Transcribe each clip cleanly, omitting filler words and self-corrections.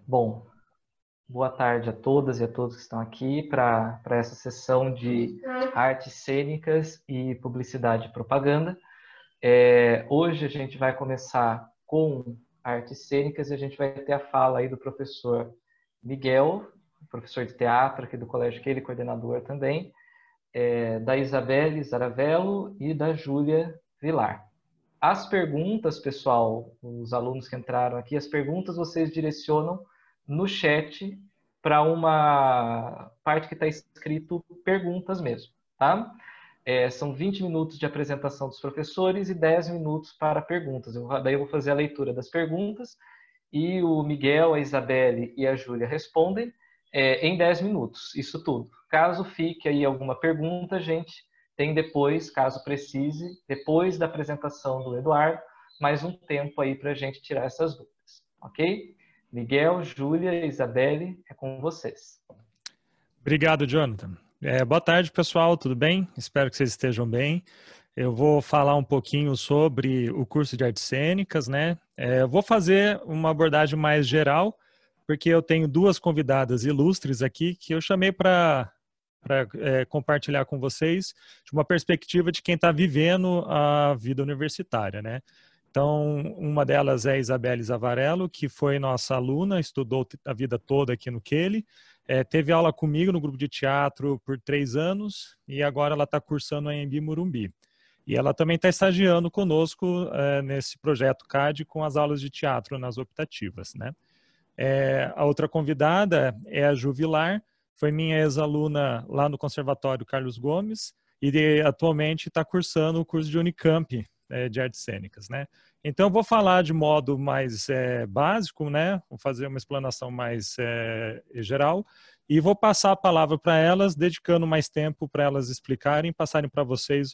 Bom, boa tarde a todas e a todos que estão aqui para essa sessão de artes cênicas e publicidade e propaganda. Hoje a gente vai começar com artes cênicas e a gente vai ter a fala aí do professor Miguel, professor de teatro aqui do Colégio Keili, coordenador também, da Isabelle Zaravello e da Júlia Vilar. As perguntas, pessoal, os alunos que entraram aqui, as perguntas vocês direcionam no chat para uma parte que está escrito perguntas mesmo, tá? São 20 minutos de apresentação dos professores e 10 minutos para perguntas. Daí eu vou fazer a leitura das perguntas e o Miguel, a Isabelle e a Júlia respondem em 10 minutos, isso tudo. Caso fique aí alguma pergunta, gente, tem depois, caso precise, depois da apresentação do Eduardo, mais um tempo aí para a gente tirar essas dúvidas, ok? Miguel, Júlia, Isabelle, é com vocês. Obrigado, Jonathan. Boa tarde, pessoal, tudo bem? Espero que vocês estejam bem. Eu vou falar um pouquinho sobre o curso de artes cênicas, né? Eu vou fazer uma abordagem mais geral, porque eu tenho duas convidadas ilustres aqui que eu chamei para compartilhar com vocês de uma perspectiva de quem está vivendo a vida universitária, né? Então, uma delas é a Isabelle Zavarello, que foi nossa aluna, estudou a vida toda aqui no Keili, teve aula comigo no grupo de teatro por 3 anos e agora ela está cursando a Anhembi Morumbi. E ela também está estagiando conosco nesse projeto CAD com as aulas de teatro nas optativas, né? A outra convidada é a Ju Vilar, foi minha ex-aluna lá no Conservatório Carlos Gomes e atualmente está cursando o curso de Unicamp de artes cênicas, né? Então eu vou falar de modo mais básico, né? Vou fazer uma explanação mais geral e vou passar a palavra para elas, dedicando mais tempo para elas explicarem, passarem para vocês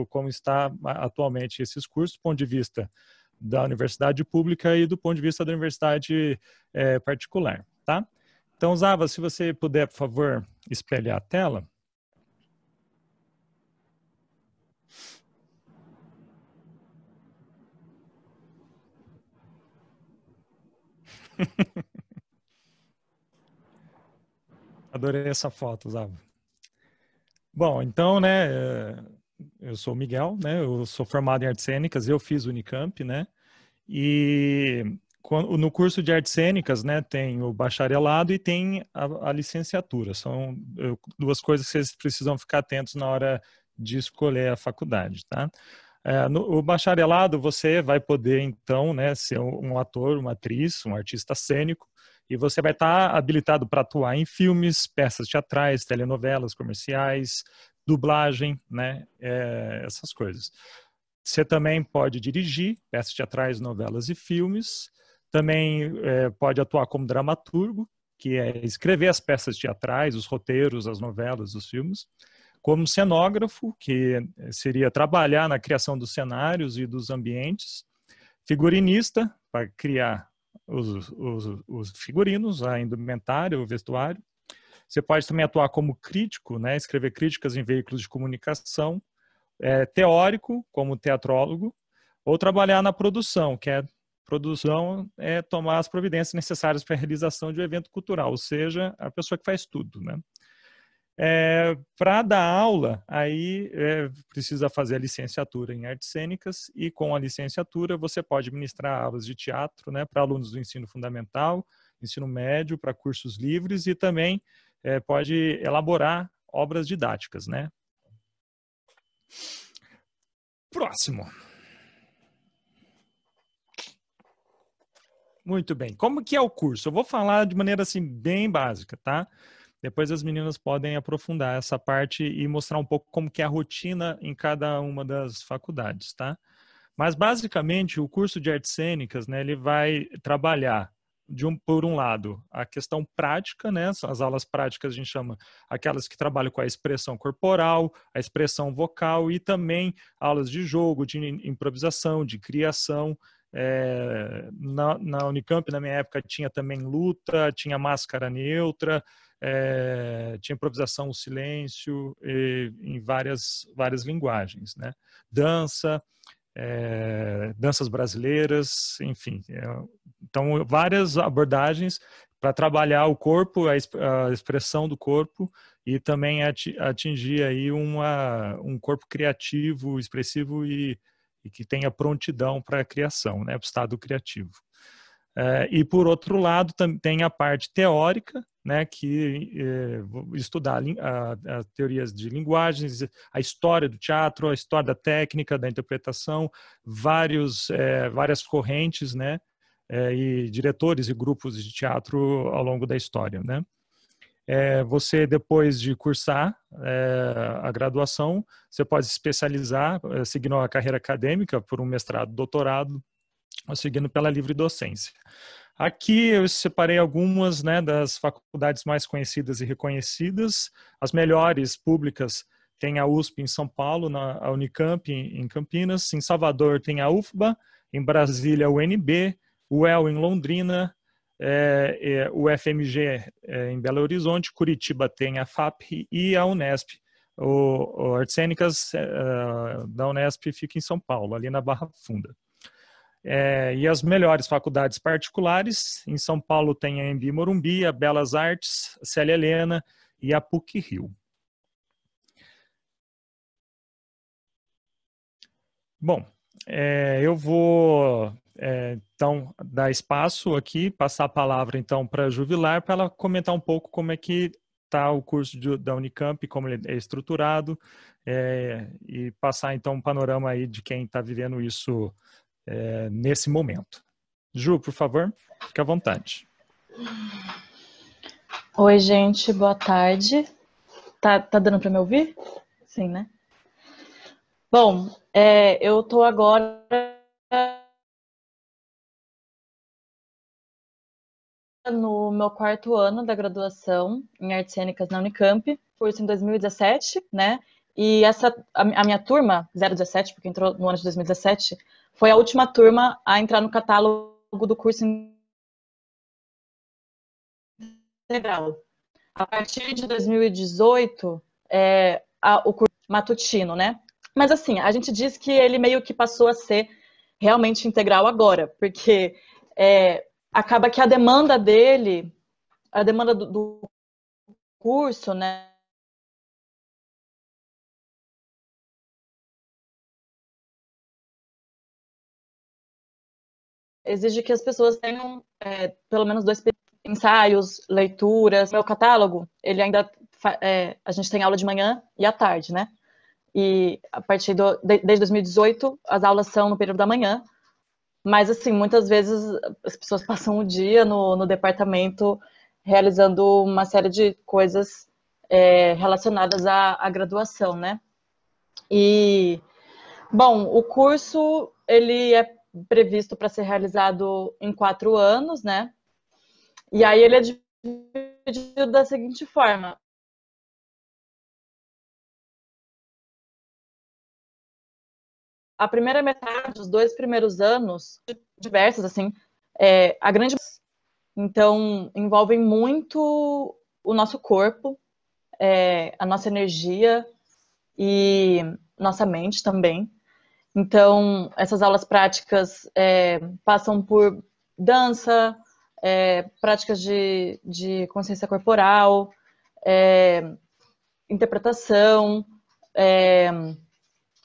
como está atualmente esses cursos, do ponto de vista da universidade pública e do ponto de vista da universidade particular, tá? Então, Zava, se você puder, por favor, espelhar a tela. Adorei essa foto, Zava. Bom, então, né, eu sou o Miguel, né, eu sou formado em artes cênicas, eu fiz Unicamp, né, e no curso de artes cênicas, né, tem o bacharelado e tem a licenciatura. São duas coisas que vocês precisam ficar atentos na hora de escolher a faculdade, tá? O bacharelado você vai poder, então, né, ser um ator, uma atriz, um artista cênico, e você vai estar habilitado para atuar em filmes, peças teatrais, telenovelas, comerciais, dublagem, né, essas coisas. Você também pode dirigir peças teatrais, novelas e filmes. Também pode atuar como dramaturgo, que é escrever as peças teatrais, os roteiros, as novelas, os filmes. Como cenógrafo, que seria trabalhar na criação dos cenários e dos ambientes. Figurinista, para criar os figurinos, a indumentária, o vestuário. Você pode também atuar como crítico, né? Escrever críticas em veículos de comunicação. Teórico, como teatrólogo, ou trabalhar na produção, que produção é tomar as providências necessárias para a realização de um evento cultural, ou seja, a pessoa que faz tudo, né? Para dar aula, aí precisa fazer a licenciatura em artes cênicas e com a licenciatura você pode ministrar aulas de teatro, né, para alunos do ensino fundamental, ensino médio, para cursos livres e também pode elaborar obras didáticas, né? Próximo. Muito bem. Como que é o curso? Eu vou falar de maneira assim bem básica, tá? Depois as meninas podem aprofundar essa parte e mostrar um pouco como que é a rotina em cada uma das faculdades, tá? Mas basicamente o curso de artes cênicas, né, ele vai trabalhar por um lado, a questão prática, né? As aulas práticas a gente chama aquelas que trabalham com a expressão corporal, a expressão vocal e também aulas de jogo, de improvisação, de criação. Na Unicamp, na minha época, tinha também luta, tinha máscara neutra, tinha improvisação, o silêncio, em várias linguagens, né? Dança. danças brasileiras, enfim. Então, várias abordagens para trabalhar o corpo, a expressão do corpo e também atingir aí um corpo criativo, expressivo e que tenha prontidão para a criação, né, para o estado criativo. E, por outro lado, tem a parte teórica, né, que estudar as teorias de linguagens, a história do teatro, a história da técnica, da interpretação, várias correntes, né, e diretores e grupos de teatro ao longo da história, né. Você, depois de cursar a graduação, você pode se especializar, seguindo a carreira acadêmica por um mestrado, doutorado, ou seguindo pela livre docência. Aqui eu separei algumas, né, das faculdades mais conhecidas e reconhecidas. As melhores públicas tem a USP em São Paulo, a Unicamp em Campinas, em Salvador tem a UFBA, em Brasília a UNB, o UEL em Londrina, o FMG em Belo Horizonte, Curitiba tem a FAP e a Unesp. O Artes Cênicas da Unesp fica em São Paulo, ali na Barra Funda. E as melhores faculdades particulares, em São Paulo tem a Embi Morumbi, a Belas Artes, a Célia Helena e a PUC-Rio. Bom, eu vou então dar espaço aqui, passar a palavra então para a Juvilar, para ela comentar um pouco como é que está o curso da Unicamp, como ele é estruturado, e passar então um panorama aí de quem está vivendo isso nesse momento. Ju, por favor, fique à vontade. Oi, gente, boa tarde. Tá dando para me ouvir? Sim, né? Bom, eu estou agora no meu 4º ano da graduação em Artes Cênicas na Unicamp, curso em 2017, né? E a minha turma, 017, porque entrou no ano de 2017, foi a última turma a entrar no catálogo do curso integral. A partir de 2018, o curso matutino, né? Mas assim, a gente diz que ele meio que passou a ser realmente integral agora, porque acaba que a demanda dele, a demanda do curso, né? Exige que as pessoas tenham pelo menos 2 ensaios, leituras. Meu catálogo, ele ainda a gente tem aula de manhã e à tarde, né? E a partir desde 2018 as aulas são no período da manhã, mas assim, muitas vezes as pessoas passam o dia no departamento realizando uma série de coisas relacionadas à graduação, né? E bom, o curso ele é previsto para ser realizado em 4 anos, né? E aí ele é dividido da seguinte forma: a primeira metade, os 2 primeiros anos, diversos assim, a grande, então envolvem muito o nosso corpo, a nossa energia e nossa mente também. Então, essas aulas práticas passam por dança, práticas de consciência corporal, interpretação,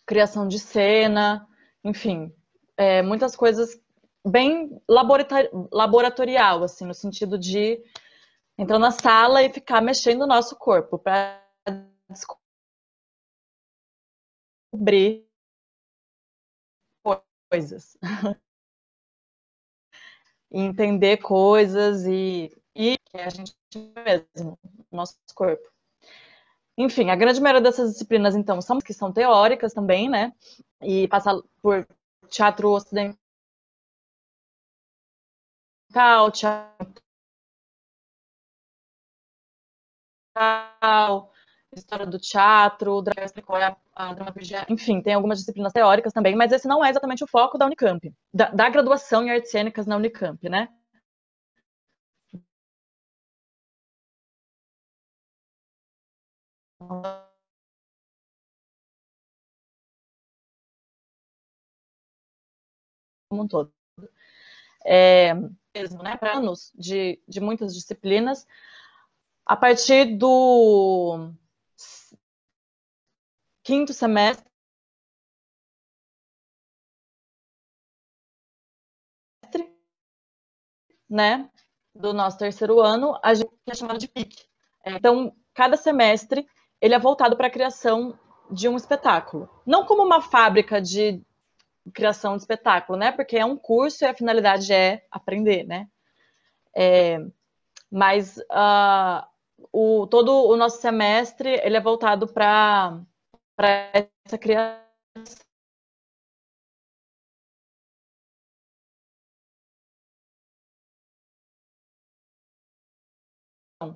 criação de cena, enfim, muitas coisas bem laboratorial, assim, no sentido de entrar na sala e ficar mexendo o nosso corpo para descobrir coisas. Entender coisas e a gente mesmo, nosso corpo. Enfim, a grande maioria dessas disciplinas, então, são teóricas também, né? E passar por teatro ocidental, teatro, história do teatro, a dramaturgia, enfim, tem algumas disciplinas teóricas também, mas esse não é exatamente o foco da Unicamp, da graduação em artes cênicas na Unicamp, né? um todo. Mesmo, né, para anos de muitas disciplinas, a partir do quinto semestre, né, do nosso terceiro ano, a gente é chamado de PIC. Então, cada semestre, ele é voltado para a criação de um espetáculo. Não como uma fábrica de criação de espetáculo, né, porque é um curso e a finalidade é aprender, né. Mas todo o nosso semestre, ele é voltado para essa criação.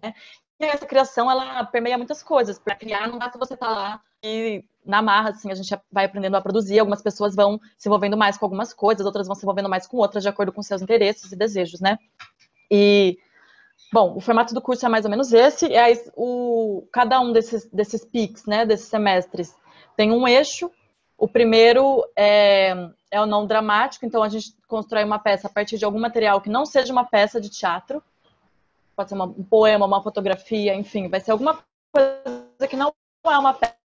Né? E essa criação, ela permeia muitas coisas. Para criar, não basta você estar lá e na marra, assim, a gente vai aprendendo a produzir. Algumas pessoas vão se envolvendo mais com algumas coisas, outras vão se envolvendo mais com outras, de acordo com seus interesses e desejos, né? E, bom, o formato do curso é mais ou menos esse. E aí, cada um desses PICs, né, desses semestres, tem um eixo. O primeiro é o não dramático, então a gente constrói uma peça a partir de algum material que não seja uma peça de teatro. Pode ser um poema, uma fotografia, enfim, vai ser alguma coisa que não é uma peça.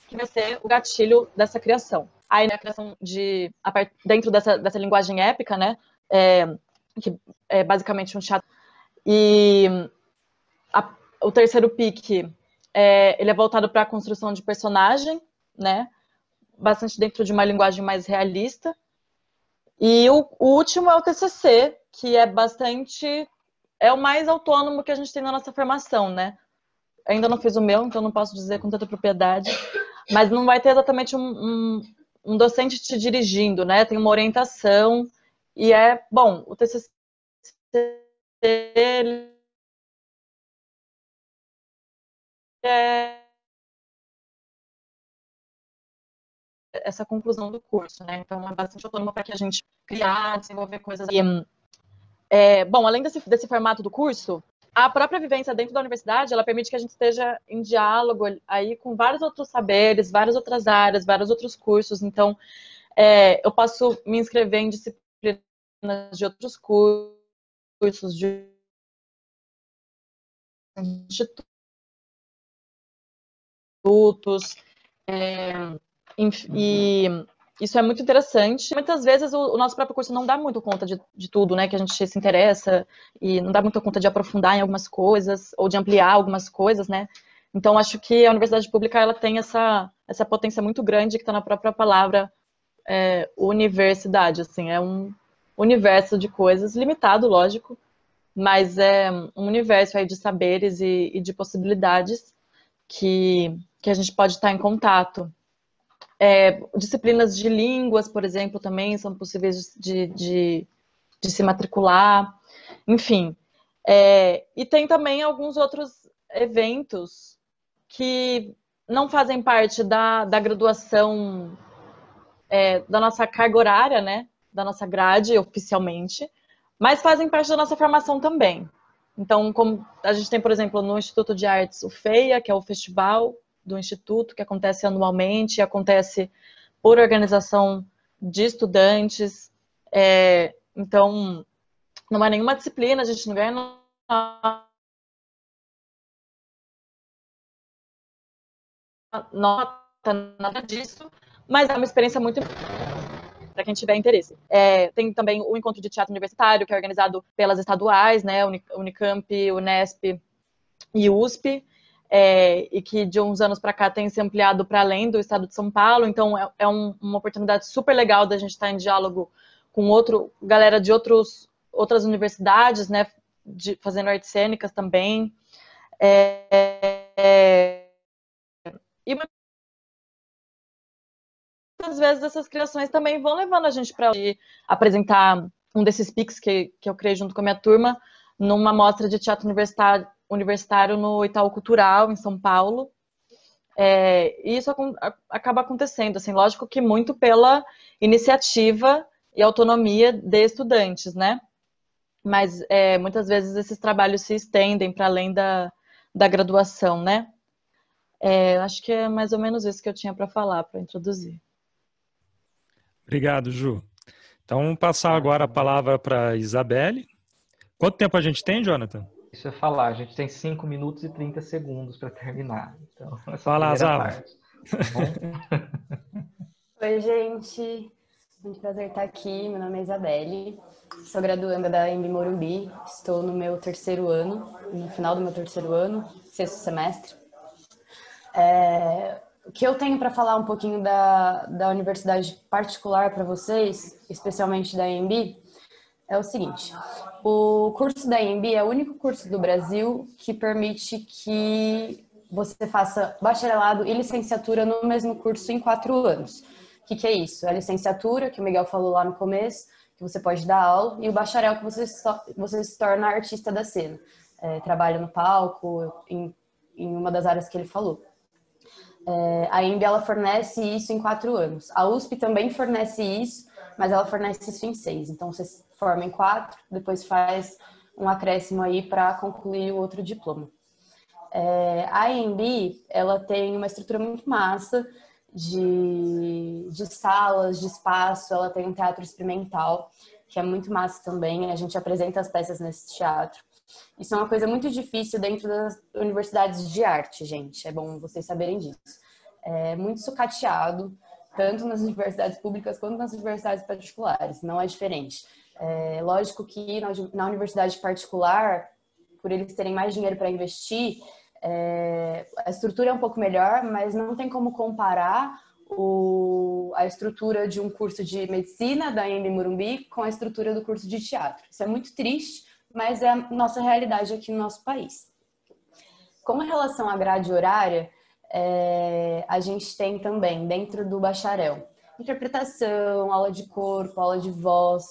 Que vai ser o gatilho dessa criação. Aí, né, a criação dentro dessa linguagem épica, né, que é basicamente um teatro. E o terceiro pique, ele é voltado para a construção de personagem, né, bastante dentro de uma linguagem mais realista. E o último é o TCC, que é o mais autônomo que a gente tem na nossa formação, né? Ainda não fiz o meu, então não posso dizer com tanta propriedade, mas não vai ter exatamente um docente te dirigindo, né? Tem uma orientação e bom, o TCC essa conclusão do curso, né? Então é bastante autônomo para que a gente criar, desenvolver coisas. Bom, além desse formato do curso, a própria vivência dentro da universidade, ela permite que a gente esteja em diálogo aí com vários outros saberes, várias outras áreas, vários outros cursos. Então, eu posso me inscrever em disciplinas de outros cursos, de institutos, e isso é muito interessante. Muitas vezes o nosso próprio curso não dá muito conta de tudo, né, que a gente se interessa, e não dá muito conta de aprofundar em algumas coisas, ou de ampliar algumas coisas, né. Então, acho que a universidade pública, ela tem essa potência muito grande que está na própria palavra universidade, assim, é um universo de coisas, limitado, lógico, mas é um universo aí de saberes e de possibilidades que a gente pode estar em contato. Disciplinas de línguas, por exemplo, também são possíveis de se matricular, enfim. E tem também alguns outros eventos que não fazem parte da graduação, da nossa carga horária, né, da nossa grade oficialmente, mas fazem parte da nossa formação também. Então, como a gente tem, por exemplo, no Instituto de Artes, o FEIA, que é o festival do Instituto, que acontece anualmente, acontece por organização de estudantes. Então, não é nenhuma disciplina, a gente não ganha nota, nada disso, mas é uma experiência muito para quem tiver interesse. Tem também o Encontro de Teatro Universitário, que é organizado pelas estaduais, né, Unicamp, Unesp e USP, e que de uns anos para cá tem se ampliado para além do estado de São Paulo. Então, uma oportunidade super legal da gente estar em diálogo com galera de outras universidades, né, fazendo artes cênicas também. E muitas vezes essas criações também vão levando a gente para apresentar um desses PICs que eu criei junto com a minha turma, numa mostra de teatro universitário no Itaú Cultural, em São Paulo. E isso acaba acontecendo, assim, lógico que muito pela iniciativa e autonomia de estudantes, né? Mas muitas vezes esses trabalhos se estendem para além da da graduação, né? Acho que é mais ou menos isso que eu tinha para falar, para introduzir. Obrigado, Ju. Então, vamos passar agora a palavra para a Isabelle. Quanto tempo a gente tem, Jonathan? Isso é falar, a gente tem 5 minutos e 30 segundos para terminar. Então, essa Fala, primeira Zava. parte. Tá bom? Oi, gente. Muito prazer estar aqui. Meu nome é Isabelle. Sou graduanda da EMB Morumbi. Estou no meu terceiro ano, no final do meu terceiro ano, sexto semestre. O que eu tenho para falar um pouquinho da universidade particular para vocês, especialmente da EMB, é o seguinte. O curso da EMB é o único curso do Brasil que permite que você faça bacharelado e licenciatura no mesmo curso em 4 anos. O que é isso? A licenciatura, que o Miguel falou lá no começo, que você pode dar aula, e o bacharel, que você se torna artista da cena. Trabalha no palco, em uma das áreas que ele falou. A EMB, ela fornece isso em 4 anos. A USP também fornece isso, mas ela fornece isso em 6. Então, você se forma em 4, depois faz um acréscimo aí para concluir o outro diploma. A EMB, ela tem uma estrutura muito massa de salas, de espaço. Ela tem um teatro experimental, que é muito massa também. A gente apresenta as peças nesse teatro. Isso é uma coisa muito difícil dentro das universidades de arte, gente. É bom vocês saberem disso. É muito sucateado, tanto nas universidades públicas quanto nas universidades particulares. Não é diferente. Lógico que na universidade particular, por eles terem mais dinheiro para investir, a estrutura é um pouco melhor, mas não tem como comparar a estrutura de um curso de medicina da EMB Morumbi com a estrutura do curso de teatro. Isso é muito triste, mas é a nossa realidade aqui no nosso país. Com relação à grade horária, a gente tem também, dentro do bacharel, interpretação, aula de corpo, aula de voz,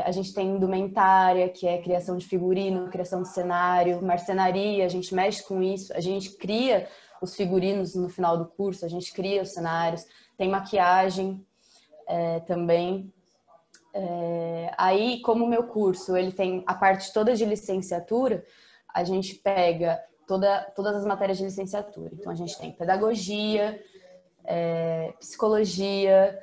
a gente tem indumentária, que é criação de figurino, criação de cenário, marcenaria, a gente mexe com isso, a gente cria os figurinos no final do curso, a gente cria os cenários, tem maquiagem também. Aí, como o meu curso ele tem a parte toda de licenciatura, a gente pega todas as matérias de licenciatura. Então, a gente tem pedagogia, psicologia,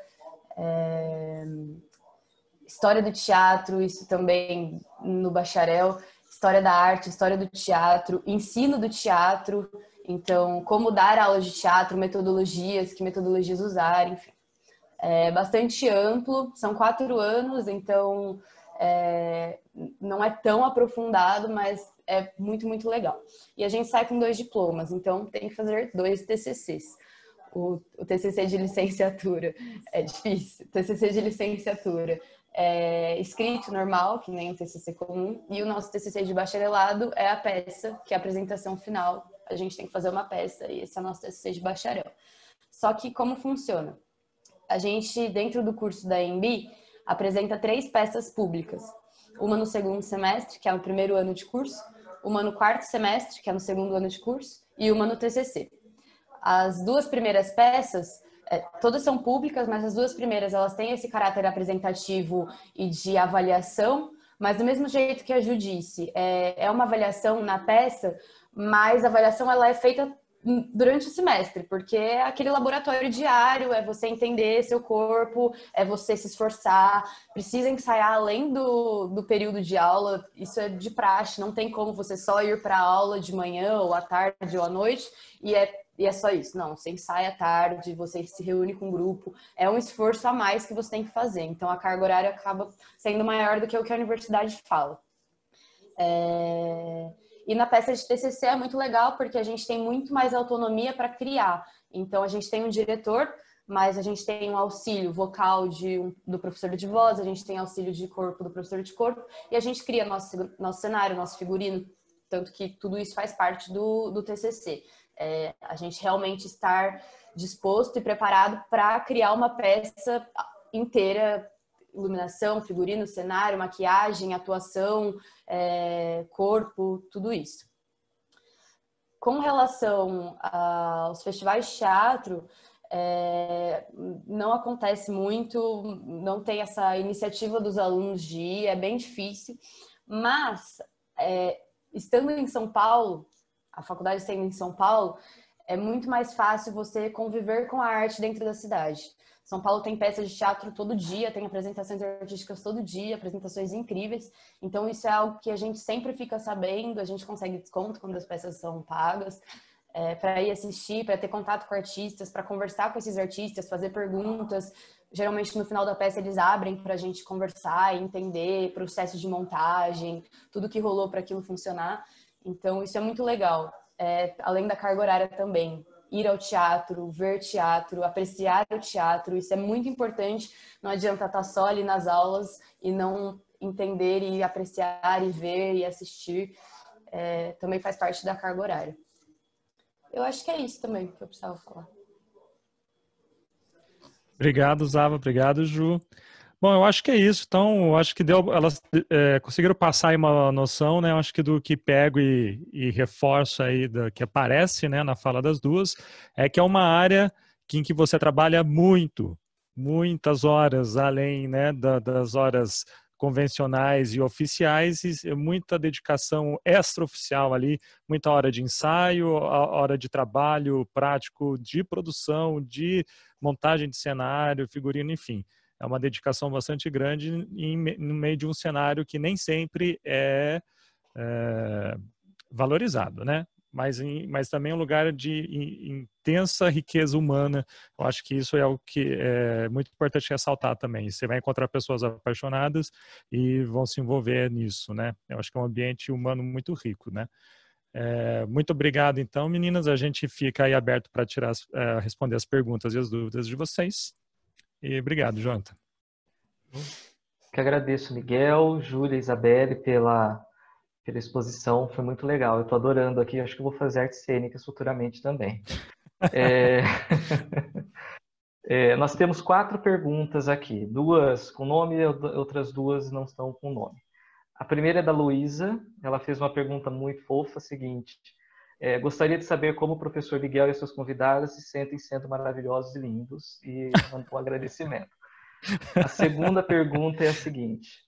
história do teatro, isso também no bacharel, história da arte, história do teatro, ensino do teatro, então, como dar aula de teatro, metodologias, que metodologias usar, enfim. É bastante amplo, são 4 anos, então não é tão aprofundado, mas é muito, muito legal. E a gente sai com 2 diplomas, então tem que fazer 2 TCCs. O TCC de licenciatura é difícil, o TCC de licenciatura é escrito normal, que nem o TCC comum, e o nosso TCC de bacharelado é a peça, que é a apresentação final. A gente tem que fazer uma peça e esse é o nosso TCC de bacharel. Só que como funciona? A gente, dentro do curso da EMB, apresenta 3 peças públicas. Uma no segundo semestre, que é o primeiro ano de curso, uma no quarto semestre, que é no segundo ano de curso, e uma no TCC. As 2 primeiras peças, todas são públicas, mas as 2 primeiras elas têm esse caráter apresentativo e de avaliação, mas do mesmo jeito que a Ju disse, é uma avaliação na peça, mas a avaliação ela é feita durante o semestre, porque é aquele laboratório diário, é você entender seu corpo, é você se esforçar, precisa ensaiar além do período de aula, isso é de praxe, não tem como você só ir para a aula de manhã ou à tarde ou à noite e é só isso. Não, você ensaia à tarde, você se reúne com um grupo, é um esforço a mais que você tem que fazer, então a carga horária acaba sendo maior do que o que a universidade fala. E na peça de TCC é muito legal porque a gente tem muito mais autonomia para criar. Então, a gente tem um diretor, mas a gente tem um auxílio vocal do professor de voz, a gente tem auxílio de corpo do professor de corpo, e a gente cria nosso cenário, nosso figurino, tanto que tudo isso faz parte do TCC. A gente realmente estar disposto e preparado para criar uma peça inteira, iluminação, figurino, cenário, maquiagem, atuação, corpo, tudo isso. Com relação aos festivais de teatro, não acontece muito, não tem essa iniciativa dos alunos de ir, é bem difícil, mas estando em São Paulo, a faculdade sendo em São Paulo, é muito mais fácil você conviver com a arte dentro da cidade. São Paulo tem peças de teatro todo dia, tem apresentações artísticas todo dia, apresentações incríveis. Então, isso é algo que a gente sempre fica sabendo, a gente consegue desconto quando as peças são pagas, para ir assistir, para ter contato com artistas, para conversar com esses artistas, fazer perguntas. Geralmente, no final da peça, eles abrem para a gente conversar e entender processo de montagem, tudo que rolou para aquilo funcionar. Então, isso é muito legal. Além da carga horária também. Ir ao teatro, ver teatro, apreciar o teatro, isso é muito importante. Não adianta estar só ali nas aulas e não entender e apreciar e ver e assistir. Também faz parte da carga horária. Eu acho que é isso também que eu precisava falar. Obrigado, Zava. Obrigado, Ju. Bom, eu acho que é isso. Então, eu acho que elas conseguiram passar aí uma noção, né? Eu acho que do que pego e reforço aí que aparece, né, na fala das duas, é que é uma área em que você trabalha muitas horas, além, né, das horas convencionais e oficiais, e muita dedicação extraoficial ali, muita hora de ensaio, hora de trabalho prático, de produção, de montagem de cenário, figurino, enfim. É uma dedicação bastante grande no meio de um cenário que nem sempre é valorizado, né? Mas também é um lugar de intensa riqueza humana. Eu acho que isso é algo que é muito importante ressaltar também. Você vai encontrar pessoas apaixonadas e vão se envolver nisso, né? Eu acho que é um ambiente humano muito rico, né? Muito obrigado, então, meninas. A gente fica aí aberto para responder as perguntas e as dúvidas de vocês. E obrigado, Jonathan. Que agradeço, Miguel, Júlia, Isabelle, pela exposição, foi muito legal. Eu estou adorando aqui, acho que eu vou fazer artes cênicas futuramente também. Nós temos 4 perguntas aqui, 2 com nome e outras 2 não estão com nome. A primeira é da Luísa, ela fez uma pergunta muito fofa, seguinte: gostaria de saber como o professor Miguel e seus convidados se sentem sendo maravilhosos e lindos, e mandou um agradecimento. A segunda pergunta é a seguinte: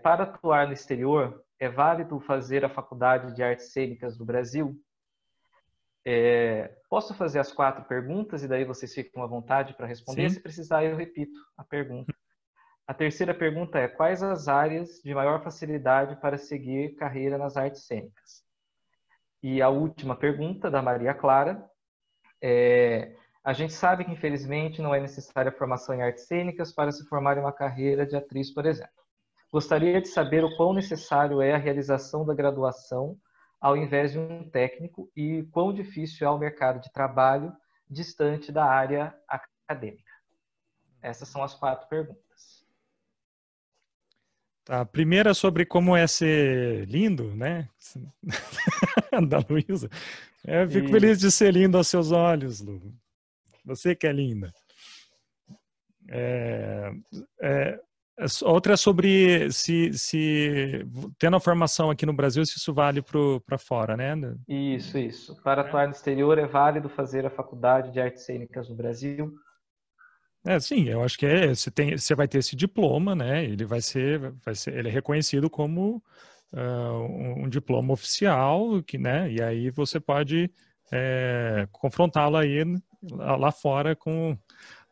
para atuar no exterior, é válido fazer a Faculdade de Artes Cênicas do Brasil? Posso fazer as 4 perguntas e daí vocês ficam à vontade para responder? Sim. Se precisar, eu repito a pergunta. A terceira pergunta é: quais as áreas de maior facilidade para seguir carreira nas artes cênicas? E a última pergunta, da Maria Clara, a gente sabe que, infelizmente, não é necessária a formação em artes cênicas para se formar em uma carreira de atriz, por exemplo. Gostaria de saber o quão necessário é a realização da graduação ao invés de um técnico e quão difícil é o mercado de trabalho distante da área acadêmica. Essas são as 4 perguntas. Tá, a primeira sobre como é ser lindo, né? Da Luísa. Eu fico feliz de ser lindo aos seus olhos, Lu. Você que é linda. Outra é sobre se tendo a formação aqui no Brasil, se isso vale para fora, né? Isso. Para atuar no exterior, é válido fazer a Faculdade de Artes Cênicas no Brasil? Sim, eu acho que você vai ter esse diploma, né? Ele ele é reconhecido como um diploma oficial, né? E aí você pode confrontá-lo aí lá fora com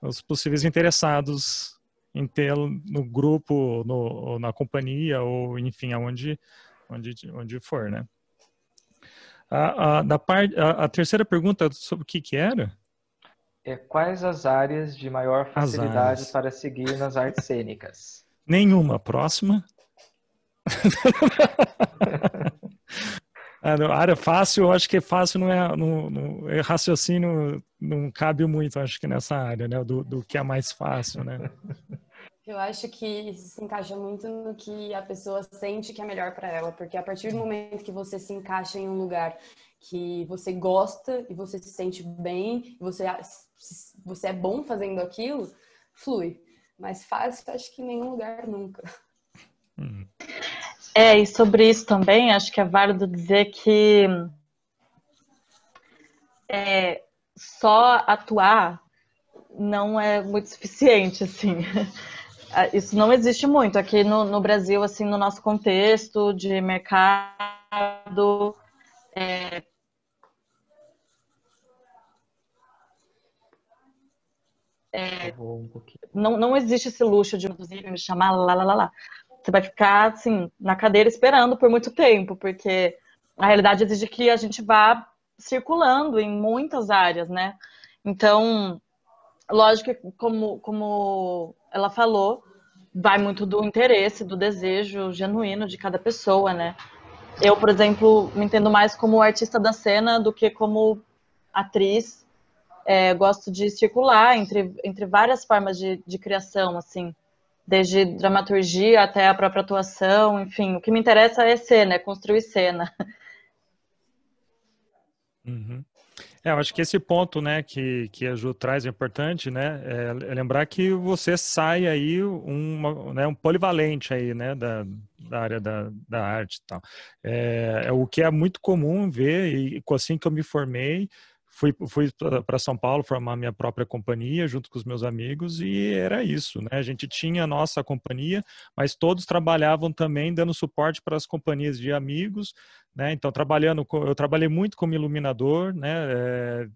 os possíveis interessados em tê-lo no grupo, ou na companhia, ou enfim, onde for, né? A terceira pergunta sobre o que era? Quais as áreas de maior facilidade para seguir nas artes cênicas? Nenhuma. Próxima. A área fácil, eu acho que fácil raciocínio não cabe muito, acho que nessa área, né? Do que é mais fácil, né? Eu acho que isso se encaixa muito no que a pessoa sente que é melhor para ela, porque a partir do momento que você se encaixa em um lugar que você gosta e você se sente bem, e você é bom fazendo aquilo, flui. Mas fácil, acho que em nenhum lugar nunca. E sobre isso também, acho que é válido dizer que só atuar não é muito suficiente, assim. Isso não existe muito aqui no Brasil, assim, no nosso contexto de mercado. Travou um pouquinho. Não existe esse luxo de me chamar lá. Você vai ficar, assim, na cadeira esperando por muito tempo, porque a realidade exige que a gente vá circulando em muitas áreas, né? Então, lógico que, como ela falou, vai muito do interesse, do desejo genuíno de cada pessoa, né? Eu, por exemplo, me entendo mais como artista da cena do que como atriz. Gosto de circular entre várias formas de criação, assim, desde dramaturgia até a própria atuação, enfim. O que me interessa é cena, é construir cena. Uhum. Eu acho que esse ponto, né, que a Ju traz é importante, né, é lembrar que você sai aí né, um polivalente aí, né, da área da arte e tal. É o que é muito comum ver, e assim que eu me formei, fui para São Paulo formar minha própria companhia junto com os meus amigos e era isso, né? A gente tinha a nossa companhia, mas todos trabalhavam também dando suporte para as companhias de amigos, né? Então eu trabalhei muito como iluminador, né?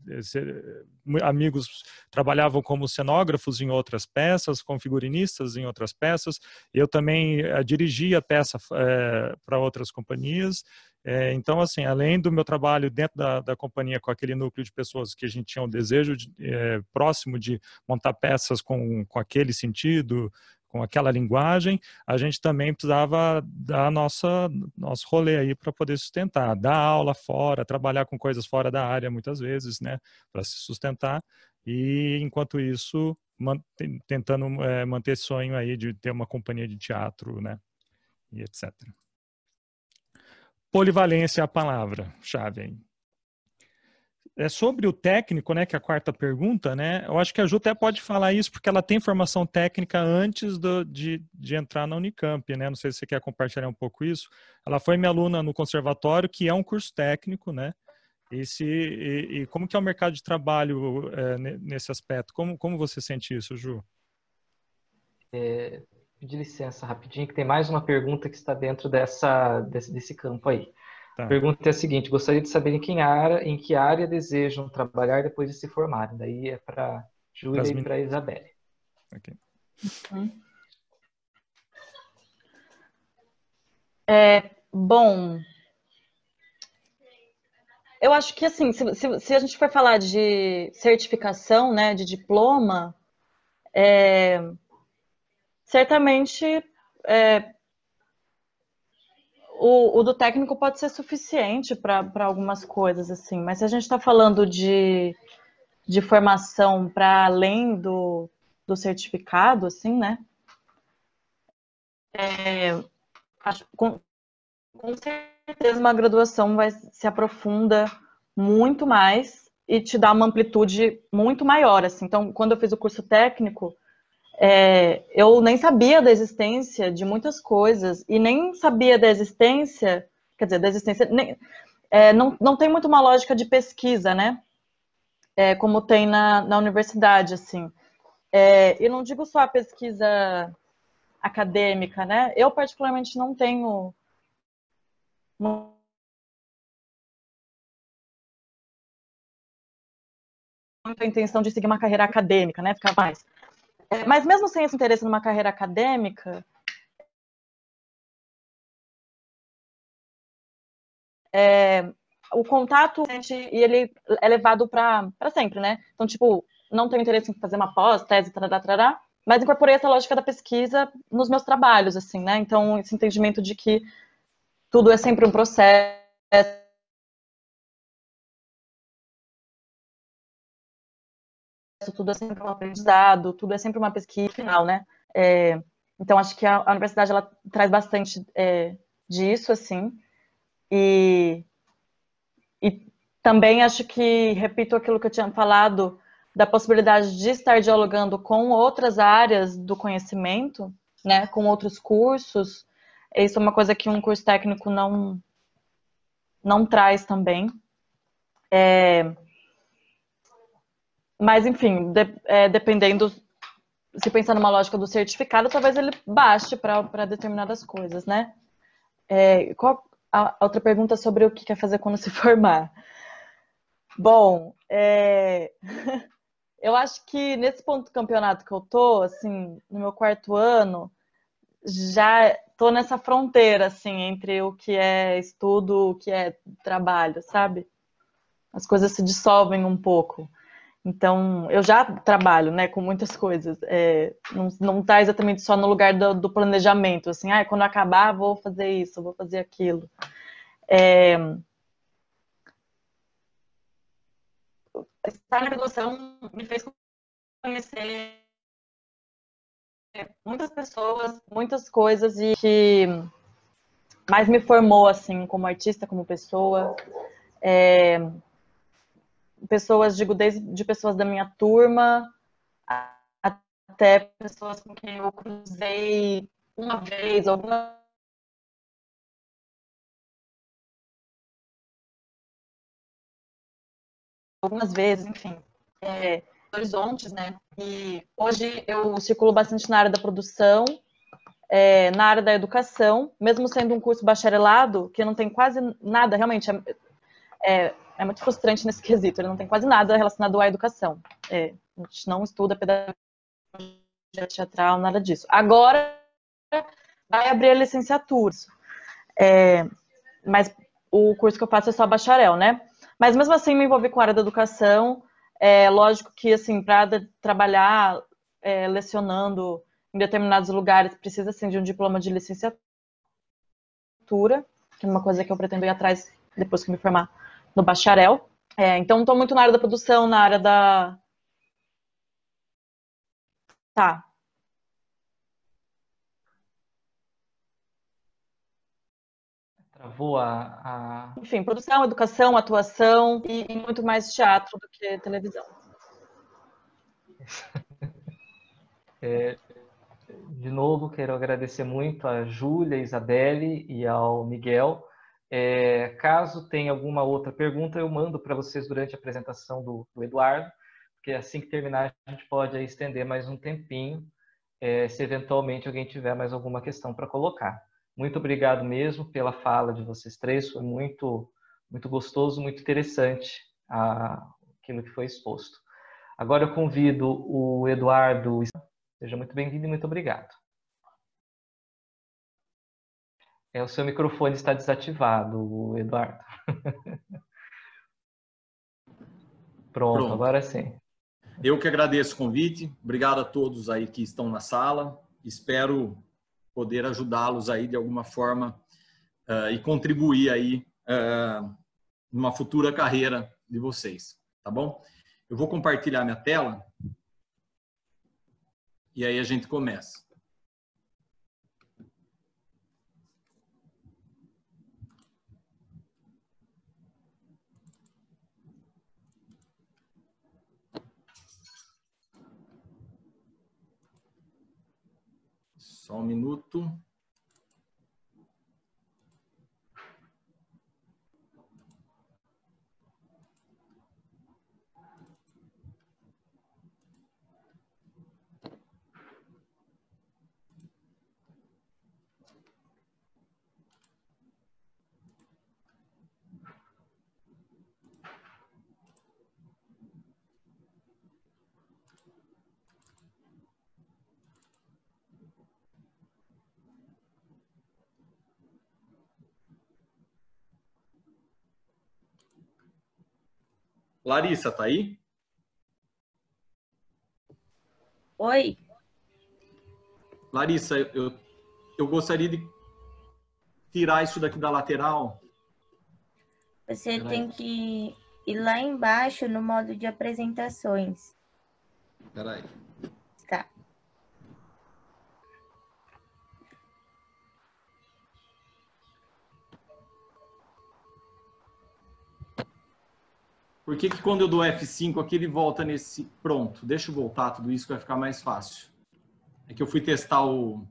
Amigos trabalhavam como cenógrafos em outras peças, como figurinistas em outras peças. Eu também dirigia peça para outras companhias. Então, assim, além do meu trabalho dentro da companhia com aquele núcleo de pessoas que a gente tinha um desejo próximo de montar peças com aquele sentido, com aquela linguagem, a gente também precisava dar nosso rolê aí para poder sustentar, dar aula fora, trabalhar com coisas fora da área muitas vezes, né, para se sustentar, e enquanto isso, tentando manter esse sonho aí de ter uma companhia de teatro, né, e etc. Polivalência é a palavra-chave aí. Sobre o técnico, né, que é a quarta pergunta, né, eu acho que a Ju até pode falar isso porque ela tem formação técnica antes de entrar na Unicamp, né, não sei se você quer compartilhar um pouco isso. Ela foi minha aluna no conservatório, que é um curso técnico, né, e como que é o mercado de trabalho nesse aspecto? Como você sente isso, Ju? Pedir licença rapidinho, que tem mais uma pergunta que está dentro desse campo aí. Tá. A pergunta é a seguinte: gostaria de saber em que área desejam trabalhar depois de se formarem. Daí é para Júlia e para a Isabelle. Okay. Bom, eu acho que, assim, se a gente for falar de certificação, né, de diploma, certamente o do técnico pode ser suficiente para algumas coisas, assim, mas se a gente está falando de formação para além do certificado, assim, né? Acho, com certeza uma graduação se aprofunda muito mais e te dá uma amplitude muito maior, assim. Então, quando eu fiz o curso técnico, eu nem sabia da existência de muitas coisas e nem sabia da existência, quer dizer, da existência, não tem muito uma lógica de pesquisa, né? Como tem na universidade, assim. E não digo só a pesquisa acadêmica, né? Eu, particularmente, não tenho muita intenção de seguir uma carreira acadêmica, né? Ficar mais. Mas mesmo sem esse interesse numa carreira acadêmica, o contato e ele é levado para sempre, né? Então, tipo, não tenho interesse em fazer uma pós, tese, tarará, mas incorporei essa lógica da pesquisa nos meus trabalhos, assim, né? Então, esse entendimento de que tudo é sempre um processo, tudo é sempre um aprendizado, tudo é sempre uma pesquisa final, né? Então, acho que a universidade, ela traz bastante disso, assim, e também acho que, repito aquilo que eu tinha falado, da possibilidade de estar dialogando com outras áreas do conhecimento, né, com outros cursos. Isso é uma coisa que um curso técnico não traz também. Mas, enfim, dependendo, se pensar numa lógica do certificado, talvez ele baste para determinadas coisas, né? Qual a outra pergunta sobre o que quer fazer quando se formar? Bom, Eu acho que nesse ponto do campeonato que eu tô, assim, no meu 4º ano, já tô nessa fronteira, assim, entre o que é estudo, o que é trabalho, sabe? As coisas se dissolvem um pouco. Então, eu já trabalho, né, com muitas coisas. Não tá exatamente só no lugar do planejamento, assim, quando acabar, vou fazer isso, vou fazer aquilo. Estar na graduação me fez conhecer muitas pessoas, muitas coisas, e que mais me formou, assim, como artista, como pessoa. Pessoas, digo, desde pessoas da minha turma, até pessoas com quem eu cruzei uma vez, algumas vezes, enfim. Horizontes, né? E hoje eu circulo bastante na área da produção, na área da educação, mesmo sendo um curso bacharelado, que não tem quase nada, realmente, é muito frustrante nesse quesito, ele não tem quase nada relacionado à educação. A gente não estuda pedagogia teatral, nada disso. Agora vai abrir a licenciatura, mas o curso que eu faço é só bacharel, né? Mas mesmo assim me envolvi com a área da educação. Lógico que, assim, para trabalhar lecionando em determinados lugares, precisa, assim, de um diploma de licenciatura, que é uma coisa que eu pretendo ir atrás depois que me formar no bacharel. Então, estou muito na área da produção, na área da... Tá. Travou a... Enfim, produção, educação, atuação e muito mais teatro do que televisão. De novo, quero agradecer muito a Júlia, a Isabelle e ao Miguel. Caso tenha alguma outra pergunta, eu mando para vocês durante a apresentação do Eduardo, porque assim que terminar a gente pode aí estender mais um tempinho, se eventualmente alguém tiver mais alguma questão para colocar. Muito obrigado mesmo pela fala de vocês três, foi muito, muito gostoso, muito interessante aquilo que foi exposto. Agora eu convido o Eduardo. Seja muito bem-vindo e muito obrigado. O seu microfone está desativado, Eduardo. Pronto, agora sim. Eu que agradeço o convite. Obrigado a todos aí que estão na sala. Espero poder ajudá-los aí de alguma forma e contribuir aí numa futura carreira de vocês, tá bom? Eu vou compartilhar minha tela e aí a gente começa. Só um minuto. Larissa, tá aí? Oi. Larissa, eu gostaria de tirar isso daqui da lateral. Você tem que ir lá embaixo no modo de apresentações. Espera aí. Tá. Por que quando eu dou F5 aqui ele volta nesse... Pronto, deixa eu voltar tudo isso que vai ficar mais fácil. É que eu fui testar o...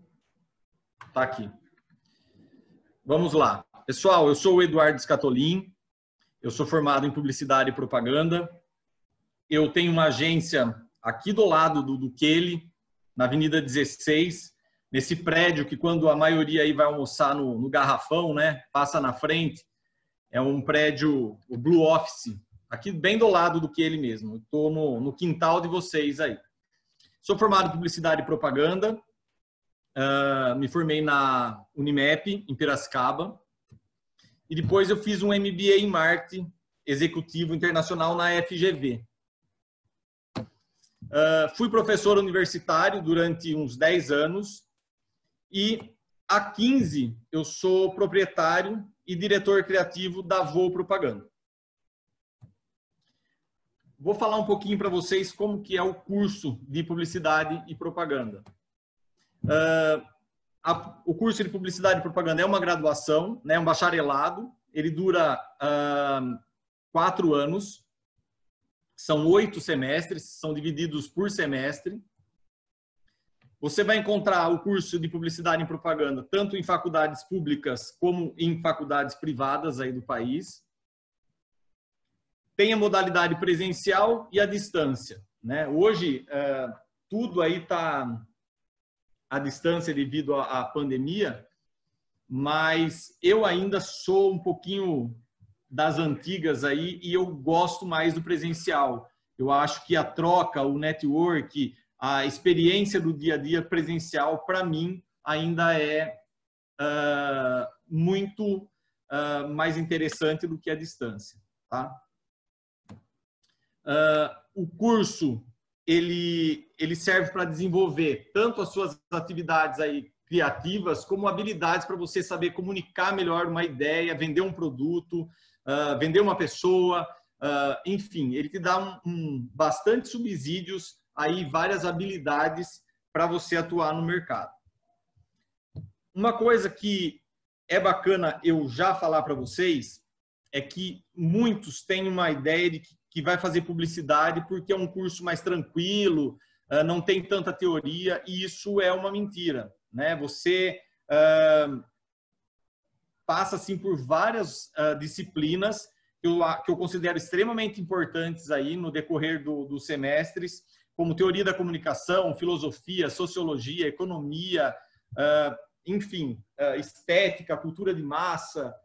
Tá aqui. Vamos lá. Pessoal, eu sou o Eduardo Scatolin. Eu sou formado em Publicidade e Propaganda. Eu tenho uma agência aqui do lado do Kelly, na Avenida 16, nesse prédio que quando a maioria aí vai almoçar no Garrafão, né, passa na frente. É um prédio, o Blue Office, aqui bem do lado do que ele mesmo. Estou no quintal de vocês aí. Sou formado em Publicidade e Propaganda. Me formei na Unimap, em Piracicaba. E depois eu fiz um MBA em Marketing Executivo Internacional na FGV. Fui professor universitário durante uns 10 anos. E há 15 eu sou proprietário e diretor criativo da Voo Propaganda. Vou falar um pouquinho para vocês como que é o curso de Publicidade e Propaganda. O curso de Publicidade e Propaganda é uma graduação, né, um bacharelado. Ele dura 4 anos. São 8 semestres, são divididos por semestre. Você vai encontrar o curso de Publicidade e Propaganda tanto em faculdades públicas como em faculdades privadas aí do país. Tem a modalidade presencial e a distância, né? Hoje, tudo aí está à distância devido à pandemia, mas eu ainda sou um pouquinho das antigas aí e eu gosto mais do presencial. Eu acho que a troca, o network, a experiência do dia a dia presencial, para mim, ainda é muito mais interessante do que a distância, tá? O curso, ele serve para desenvolver tanto as suas atividades aí criativas, como habilidades para você saber comunicar melhor uma ideia, vender um produto, vender uma pessoa, enfim, ele te dá bastante subsídios, aí várias habilidades para você atuar no mercado. Uma coisa que é bacana eu já falar para vocês é que muitos têm uma ideia de que vai fazer publicidade porque é um curso mais tranquilo, não tem tanta teoria, e isso é uma mentira, né? Você passa assim por várias disciplinas que eu considero extremamente importantes aí no decorrer dos semestres, como teoria da comunicação, filosofia, sociologia, economia, enfim, estética, cultura de massa.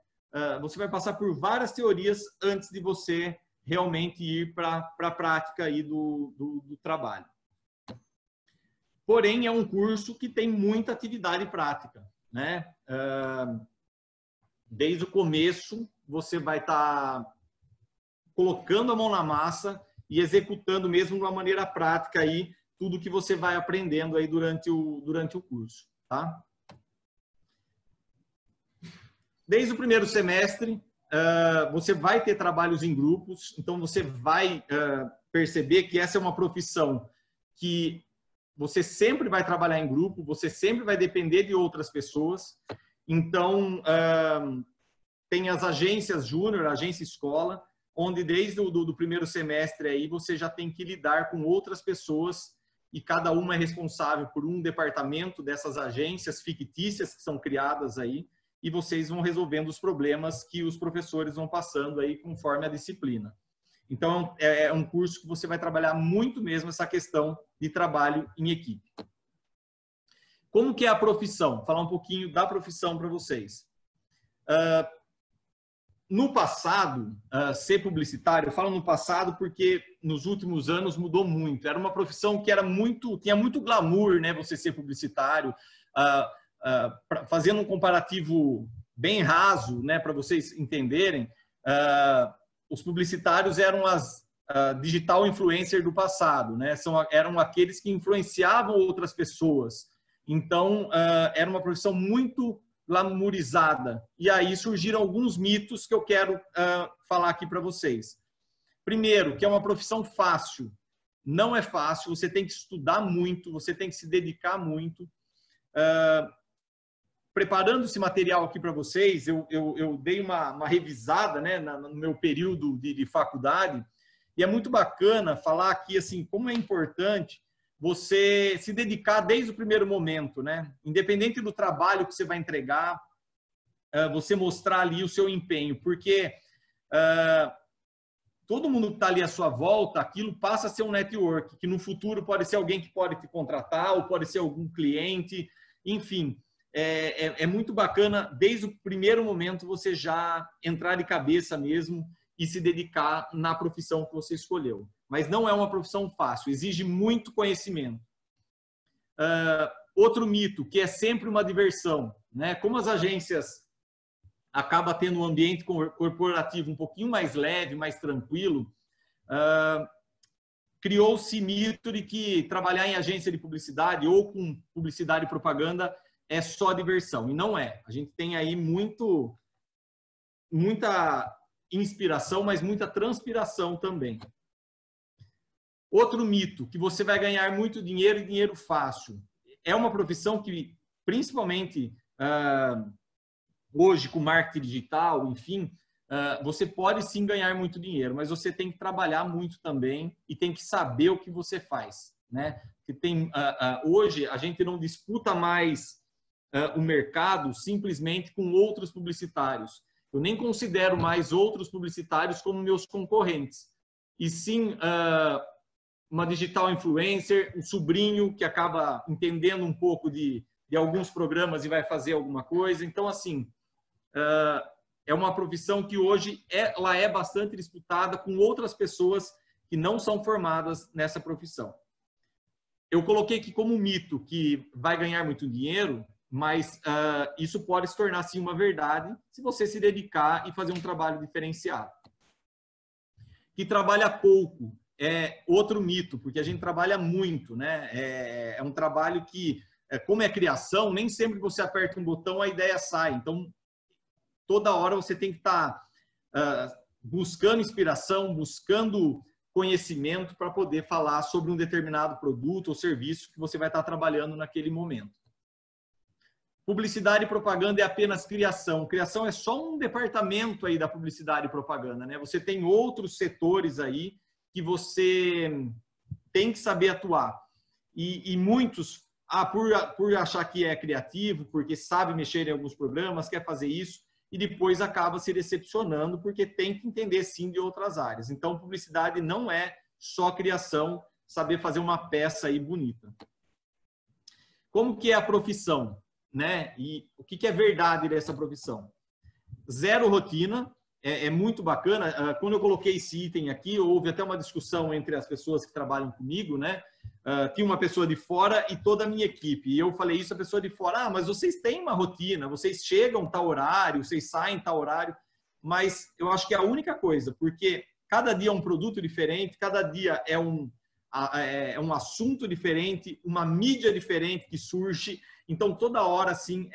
Você vai passar por várias teorias antes de você realmente ir para a prática aí do trabalho. Porém, é um curso que tem muita atividade prática, né? Desde o começo, você vai estar colocando a mão na massa e executando mesmo de uma maneira prática aí tudo que você vai aprendendo aí durante o curso, tá? Desde o primeiro semestre, você vai ter trabalhos em grupos, então você vai perceber que essa é uma profissão que você sempre vai trabalhar em grupo, você sempre vai depender de outras pessoas. Então, tem as agências júnior, agência escola, onde desde o primeiro semestre aí você já tem que lidar com outras pessoas e cada uma é responsável por um departamento dessas agências fictícias que são criadas aí, e vocês vão resolvendo os problemas que os professores vão passando aí conforme a disciplina. Então, é um curso que você vai trabalhar muito mesmo essa questão de trabalho em equipe. Como que é a profissão? Vou falar um pouquinho da profissão para vocês. No passado, ser publicitário, eu falo no passado porque nos últimos anos mudou muito. Era uma profissão que tinha muito glamour, né? Você ser publicitário. Fazendo um comparativo bem raso, né, para vocês entenderem, os publicitários eram as digital influencer do passado, né? Eram aqueles que influenciavam outras pessoas. Então, era uma profissão muito glamourizada. E aí surgiram alguns mitos que eu quero falar aqui para vocês. Primeiro, que é uma profissão fácil. Não é fácil, você tem que estudar muito, você tem que se dedicar muito. Preparando esse material aqui para vocês, eu dei uma revisada, né, no meu período de faculdade, e é muito bacana falar aqui assim, como é importante você se dedicar desde o primeiro momento, né? Independente do trabalho que você vai entregar, você mostrar ali o seu empenho, porque todo mundo que está ali à sua volta, aquilo passa a ser um network, que no futuro pode ser alguém que pode te contratar, ou pode ser algum cliente, enfim. É muito bacana, desde o primeiro momento, você já entrar de cabeça mesmo e se dedicar na profissão que você escolheu. Mas não é uma profissão fácil, exige muito conhecimento. Outro mito, que é sempre uma diversão, né? Como as agências acabam tendo um ambiente corporativo um pouquinho mais leve, mais tranquilo, criou-se mito de que trabalhar em agência de publicidade ou com publicidade e propaganda é só diversão. E não é. A gente tem aí muita inspiração, mas muita transpiração também. Outro mito, que você vai ganhar muito dinheiro e dinheiro fácil. É uma profissão que, principalmente hoje com marketing digital, enfim, você pode sim ganhar muito dinheiro, mas você tem que trabalhar muito também e tem que saber o que você faz, né? Que hoje a gente não disputa mais o mercado simplesmente com outros publicitários. Eu nem considero mais outros publicitários como meus concorrentes. E sim uma digital influencer, um sobrinho que acaba entendendo um pouco de alguns programas e vai fazer alguma coisa. Então, assim, é uma profissão que hoje ela é bastante disputada com outras pessoas que não são formadas nessa profissão. Eu coloquei aqui como mito que vai ganhar muito dinheiro, mas isso pode se tornar, sim, uma verdade se você se dedicar e fazer um trabalho diferenciado. Que trabalha pouco é outro mito, porque a gente trabalha muito, né? É um trabalho que, como é criação, nem sempre que você aperta um botão a ideia sai. Então, toda hora você tem que estar buscando inspiração, buscando conhecimento para poder falar sobre um determinado produto ou serviço que você vai estar trabalhando naquele momento. Publicidade e propaganda é apenas criação. Criação é só um departamento aí da publicidade e propaganda, né? Você tem outros setores aí que você tem que saber atuar. E muitos, por achar que é criativo, porque sabe mexer em alguns programas, quer fazer isso, e depois acaba se decepcionando, porque tem que entender, sim, de outras áreas. Então, publicidade não é só criação, saber fazer uma peça aí bonita. Como que é a profissão, né? E o que é verdade dessa profissão? Zero rotina. É muito bacana. Quando eu coloquei esse item aqui, houve até uma discussão entre as pessoas que trabalham comigo, né? Tinha uma pessoa de fora e toda a minha equipe. E eu falei isso, a pessoa de fora, mas vocês têm uma rotina, vocês chegam tal horário, vocês saem tal horário. Mas eu acho que é a única coisa, porque cada dia é um produto diferente, cada dia é um assunto diferente, uma mídia diferente que surge. Então, toda hora, assim,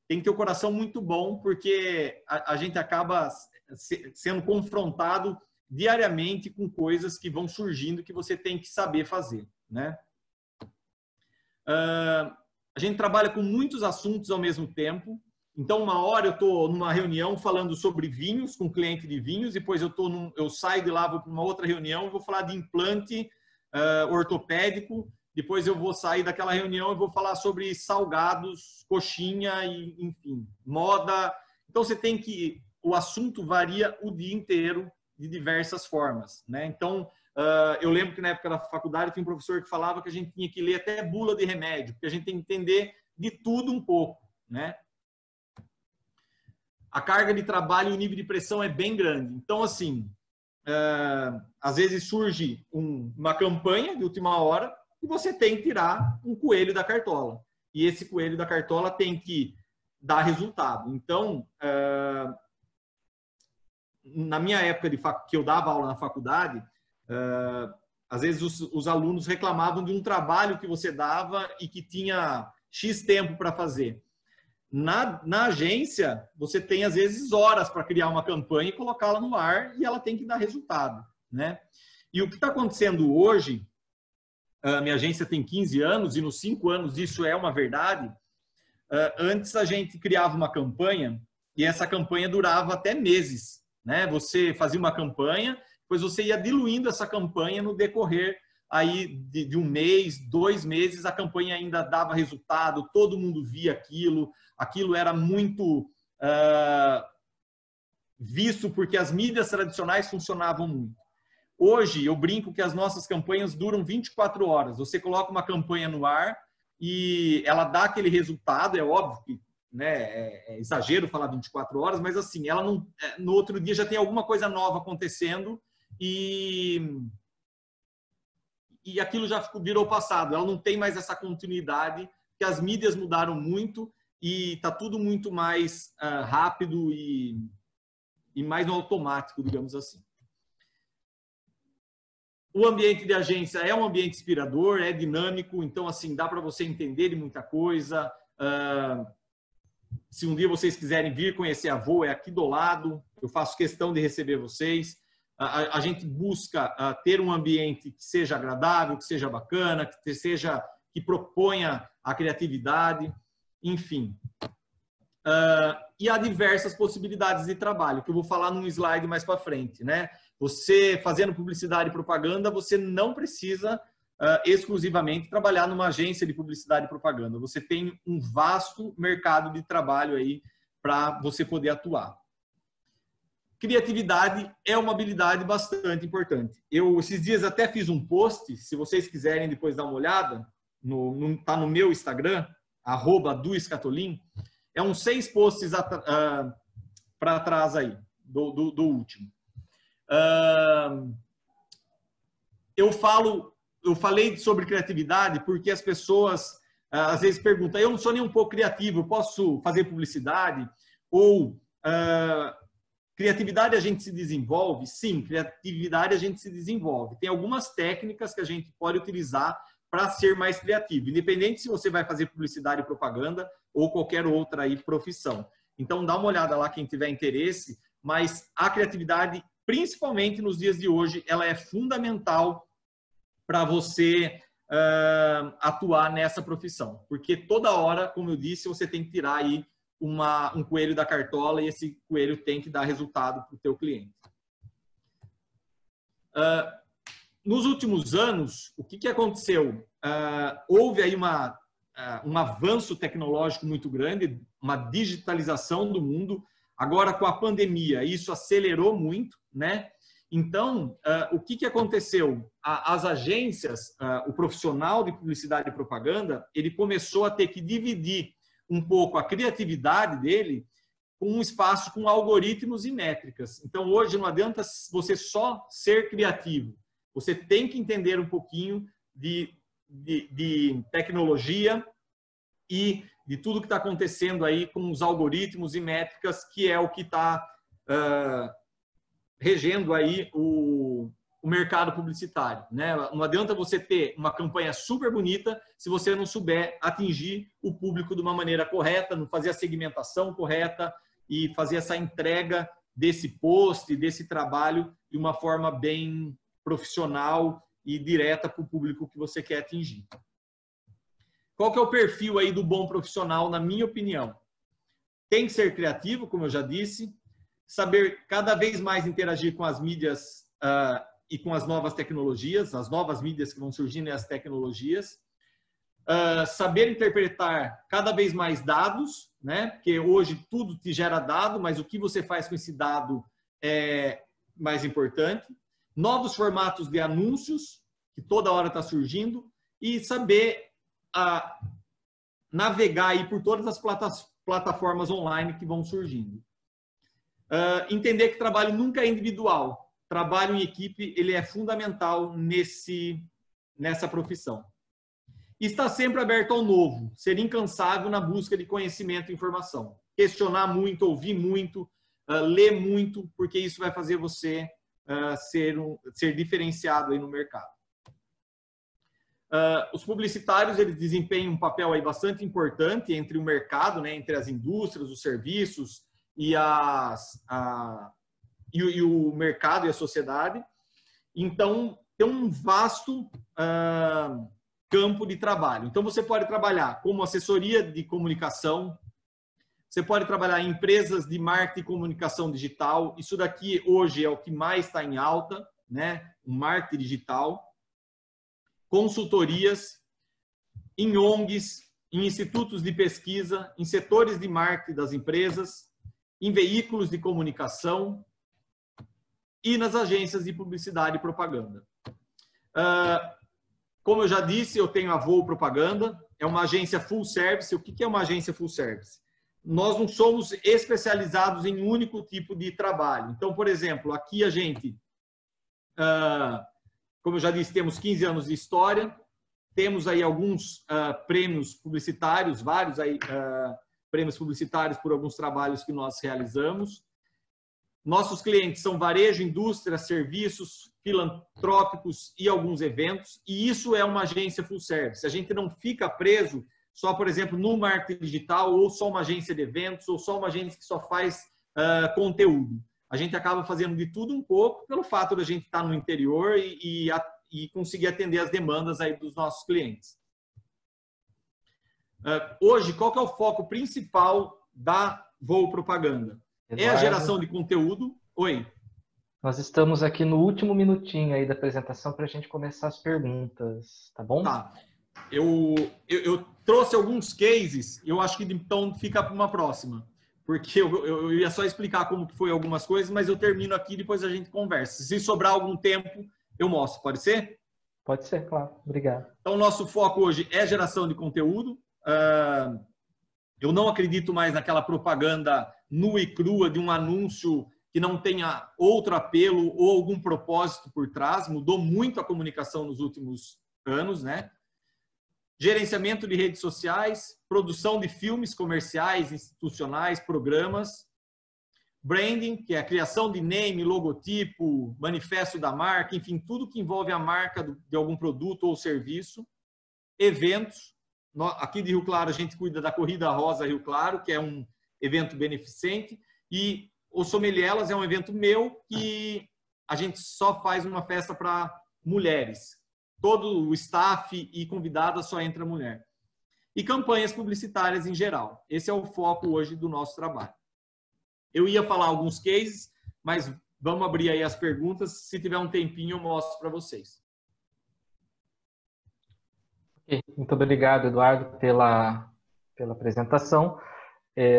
tem que ter o coração muito bom, porque a gente acaba sendo confrontado diariamente com coisas que vão surgindo que você tem que saber fazer, né? A gente trabalha com muitos assuntos ao mesmo tempo. Então, uma hora eu estou numa reunião falando sobre vinhos, com cliente de vinhos, depois eu saio de lá, vou para uma outra reunião, vou falar de implante ortopédico, depois eu vou sair daquela reunião e vou falar sobre salgados, coxinha, e, enfim, moda. Então, o assunto varia o dia inteiro de diversas formas, né? Então, eu lembro que na época da faculdade tinha um professor que falava que a gente tinha que ler até bula de remédio, porque a gente tem que entender de tudo um pouco, né? A carga de trabalho e o nível de pressão é bem grande. Então, assim, às vezes surge uma campanha de última hora, e você tem que tirar um coelho da cartola. E esse coelho da cartola tem que dar resultado. Então, na minha época que eu dava aula na faculdade, às vezes os alunos reclamavam de um trabalho que você dava e que tinha X tempo para fazer. Na agência, você tem, às vezes, horas para criar uma campanha e colocá-la no ar, e ela tem que dar resultado, né? E o que está acontecendo hoje... minha agência tem 15 anos e nos 5 anos isso é uma verdade. Antes a gente criava uma campanha e essa campanha durava até meses, né? Você fazia uma campanha, depois você ia diluindo essa campanha no decorrer aí de um mês, 2 meses, a campanha ainda dava resultado, todo mundo via aquilo era muito visto porque as mídias tradicionais funcionavam muito. Hoje, eu brinco que as nossas campanhas duram 24 horas. Você coloca uma campanha no ar e ela dá aquele resultado, é óbvio que né? É exagero falar 24 horas, mas assim, ela não, no outro dia já tem alguma coisa nova acontecendo e aquilo já virou passado. Ela não tem mais essa continuidade, porque as mídias mudaram muito e está tudo muito mais rápido e mais no automático, digamos assim. O ambiente de agência é um ambiente inspirador, é dinâmico, então assim dá para você entender de muita coisa. Se um dia vocês quiserem vir conhecer a Voa, é aqui do lado, eu faço questão de receber vocês. A gente busca ter um ambiente que seja agradável, que seja bacana, que proponha a criatividade, enfim. E há diversas possibilidades de trabalho, que eu vou falar num slide mais para frente, né? Você, fazendo publicidade e propaganda, você não precisa exclusivamente trabalhar numa agência de publicidade e propaganda. Você tem um vasto mercado de trabalho aí para você poder atuar. Criatividade é uma habilidade bastante importante. Eu, esses dias, até fiz um post, se vocês quiserem depois dar uma olhada, tá no meu Instagram, @duescatolin, é uns 6 posts para trás aí, do último. Eu falei sobre criatividade porque as pessoas às vezes perguntam, eu não sou nem um pouco criativo, eu posso fazer publicidade? Ou criatividade a gente se desenvolve? Sim, criatividade a gente se desenvolve. Tem algumas técnicas que a gente pode utilizar para ser mais criativo, independente se você vai fazer publicidade e propaganda ou qualquer outra aí profissão. Então dá uma olhada lá quem tiver interesse, mas a criatividade, principalmente nos dias de hoje, ela é fundamental para você atuar nessa profissão. Porque toda hora, como eu disse, você tem que tirar aí um coelho da cartola e esse coelho tem que dar resultado para o teu cliente. Nos últimos anos, o que aconteceu? Houve aí um avanço tecnológico muito grande, uma digitalização do mundo. Agora, com a pandemia, isso acelerou muito, né? Então, o que aconteceu? As agências, o profissional de publicidade e propaganda, ele começou a ter que dividir um pouco a criatividade dele com um espaço com algoritmos e métricas. Então, hoje não adianta você só ser criativo. Você tem que entender um pouquinho de tecnologia e de tudo que está acontecendo aí com os algoritmos e métricas, que é o que está regendo aí o mercado publicitário, né? Não adianta você ter uma campanha super bonita se você não souber atingir o público de uma maneira correta, não fazer a segmentação correta e fazer essa entrega desse post, desse trabalho de uma forma bem profissional e direta para o público que você quer atingir. Qual que é o perfil aí do bom profissional, na minha opinião? Tem que ser criativo, como eu já disse, saber cada vez mais interagir com as mídias e com as novas tecnologias, as novas mídias que vão surgindo e as tecnologias, saber interpretar cada vez mais dados, né? Porque hoje tudo te gera dado, mas o que você faz com esse dado é mais importante. Novos formatos de anúncios, que toda hora está surgindo, e saber navegar aí por todas as plataformas online que vão surgindo. Entender que trabalho nunca é individual. Trabalho em equipe, ele é fundamental nessa profissão. E estar sempre aberto ao novo, ser incansável na busca de conhecimento e informação. Questionar muito, ouvir muito, ler muito, porque isso vai fazer você ser diferenciado aí no mercado. Os publicitários, eles desempenham um papel aí bastante importante entre o mercado, né, entre as indústrias, os serviços e o mercado e a sociedade. Então, tem um vasto campo de trabalho. Então, você pode trabalhar como assessoria de comunicação, você pode trabalhar em empresas de marketing e comunicação digital. Isso daqui, hoje, é o que mais está em alta, né? O marketing digital. Consultorias, em ONGs, em institutos de pesquisa, em setores de marketing das empresas, em veículos de comunicação e nas agências de publicidade e propaganda. Como eu já disse, eu tenho a Voa Propaganda, é uma agência full service. O que é uma agência full service? nós não somos especializados em um único tipo de trabalho. Então, por exemplo, aqui a gente, como eu já disse, temos 15 anos de história, temos aí alguns prêmios publicitários, vários aí, prêmios publicitários por alguns trabalhos que nós realizamos. Nossos clientes são varejo, indústria, serviços, filantrópicos e alguns eventos, e isso é uma agência full service. A gente não fica preso só, por exemplo, no marketing digital, ou só uma agência de eventos, ou só uma agência que só faz conteúdo. A gente acaba fazendo de tudo um pouco, pelo fato de a gente estar no interior e conseguir atender as demandas aí dos nossos clientes. Hoje, qual que é o foco principal da Voo Propaganda? Eduardo, é a geração de conteúdo. Oi. Nós estamos aqui no último minutinho aí da apresentação para a gente começar as perguntas, tá bom? Tá. Eu trouxe alguns cases, eu acho que então fica para uma próxima, porque eu ia só explicar como que foi algumas coisas, mas eu termino aqui e depois a gente conversa. Se sobrar algum tempo, eu mostro, pode ser? Pode ser, claro. Obrigado. Então, o nosso foco hoje é geração de conteúdo. Eu não acredito mais naquela propaganda nua e crua de um anúncio que não tenha outro apelo ou algum propósito por trás. Mudou muito a comunicação nos últimos anos, né? Gerenciamento de redes sociais, produção de filmes comerciais, institucionais, programas. Branding, que é a criação de name, logotipo, manifesto da marca, enfim, tudo que envolve a marca de algum produto ou serviço. Eventos. Aqui de Rio Claro, a gente cuida da Corrida Rosa Rio Claro, que é um evento beneficente. E o Sommelielas é um evento meu que a gente só faz uma festa para mulheres. Todo o staff e convidada só entra mulher. E campanhas publicitárias em geral. Esse é o foco hoje do nosso trabalho. Eu ia falar alguns cases, mas vamos abrir aí as perguntas. Se tiver um tempinho, eu mostro para vocês. Muito obrigado, Eduardo, pela apresentação.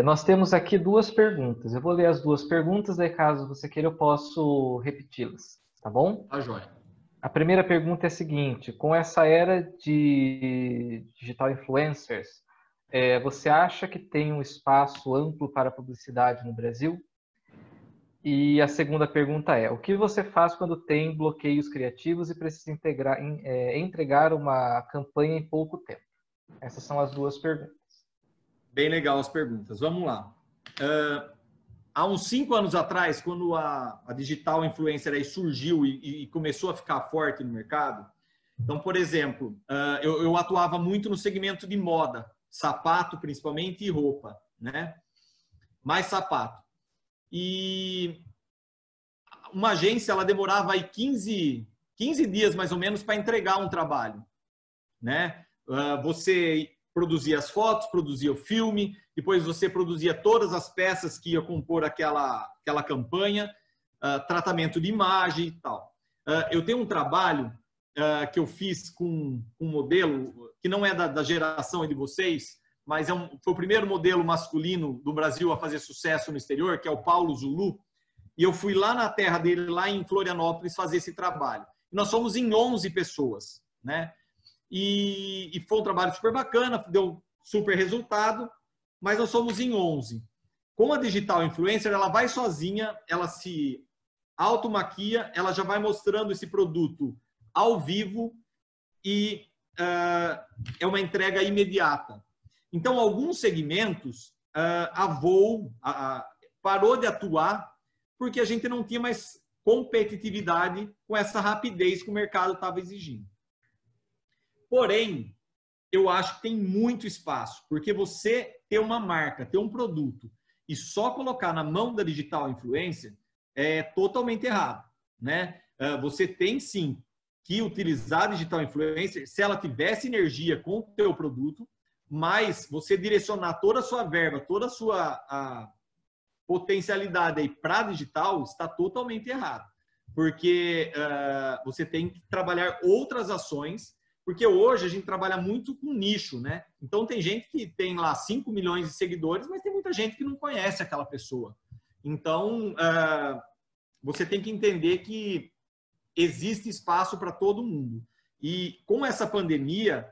Nós temos aqui duas perguntas. Eu vou ler as duas perguntas, daí caso você queira eu posso repeti-las, tá bom? Tá joia. A primeira pergunta é a seguinte: com essa era de digital influencers, você acha que tem um espaço amplo para publicidade no Brasil? E a segunda pergunta é: o que você faz quando tem bloqueios criativos e precisa entregar uma campanha em pouco tempo? Essas são as duas perguntas. Bem legal as perguntas. Vamos lá. Há uns 5 anos atrás, quando a digital influencer aí surgiu e começou a ficar forte no mercado, então, por exemplo, eu atuava muito no segmento de moda, sapato principalmente e roupa, né? Mais sapato. E uma agência, ela demorava aí 15 dias mais ou menos para entregar um trabalho, né? Você produzia as fotos, produzia o filme, depois você produzia todas as peças que ia compor aquela campanha, tratamento de imagem e tal. Eu tenho um trabalho que eu fiz com um modelo que não é da geração de vocês, mas foi o primeiro modelo masculino do Brasil a fazer sucesso no exterior, que é o Paulo Zulu, e eu fui lá na terra dele, lá em Florianópolis, fazer esse trabalho. Nós somos em 11 pessoas, né? E foi um trabalho super bacana, deu super resultado, mas nós somos em 11. Com a digital influencer, ela vai sozinha, ela se automaquia, ela já vai mostrando esse produto ao vivo e é uma entrega imediata. Então, alguns segmentos, a Voo parou de atuar porque a gente não tinha mais competitividade com essa rapidez que o mercado estava exigindo. Porém, eu acho que tem muito espaço, porque você ter uma marca, ter um produto e só colocar na mão da digital influencer é totalmente errado, né? Você tem sim que utilizar a digital influencer se ela tiver sinergia com o teu produto, mas você direcionar toda a sua verba, toda a sua potencialidade aí para digital está totalmente errado, porque você tem que trabalhar outras ações. Porque hoje a gente trabalha muito com nicho, né? Então tem gente que tem lá 5 milhões de seguidores, mas tem muita gente que não conhece aquela pessoa. Então, você tem que entender que existe espaço para todo mundo. E com essa pandemia,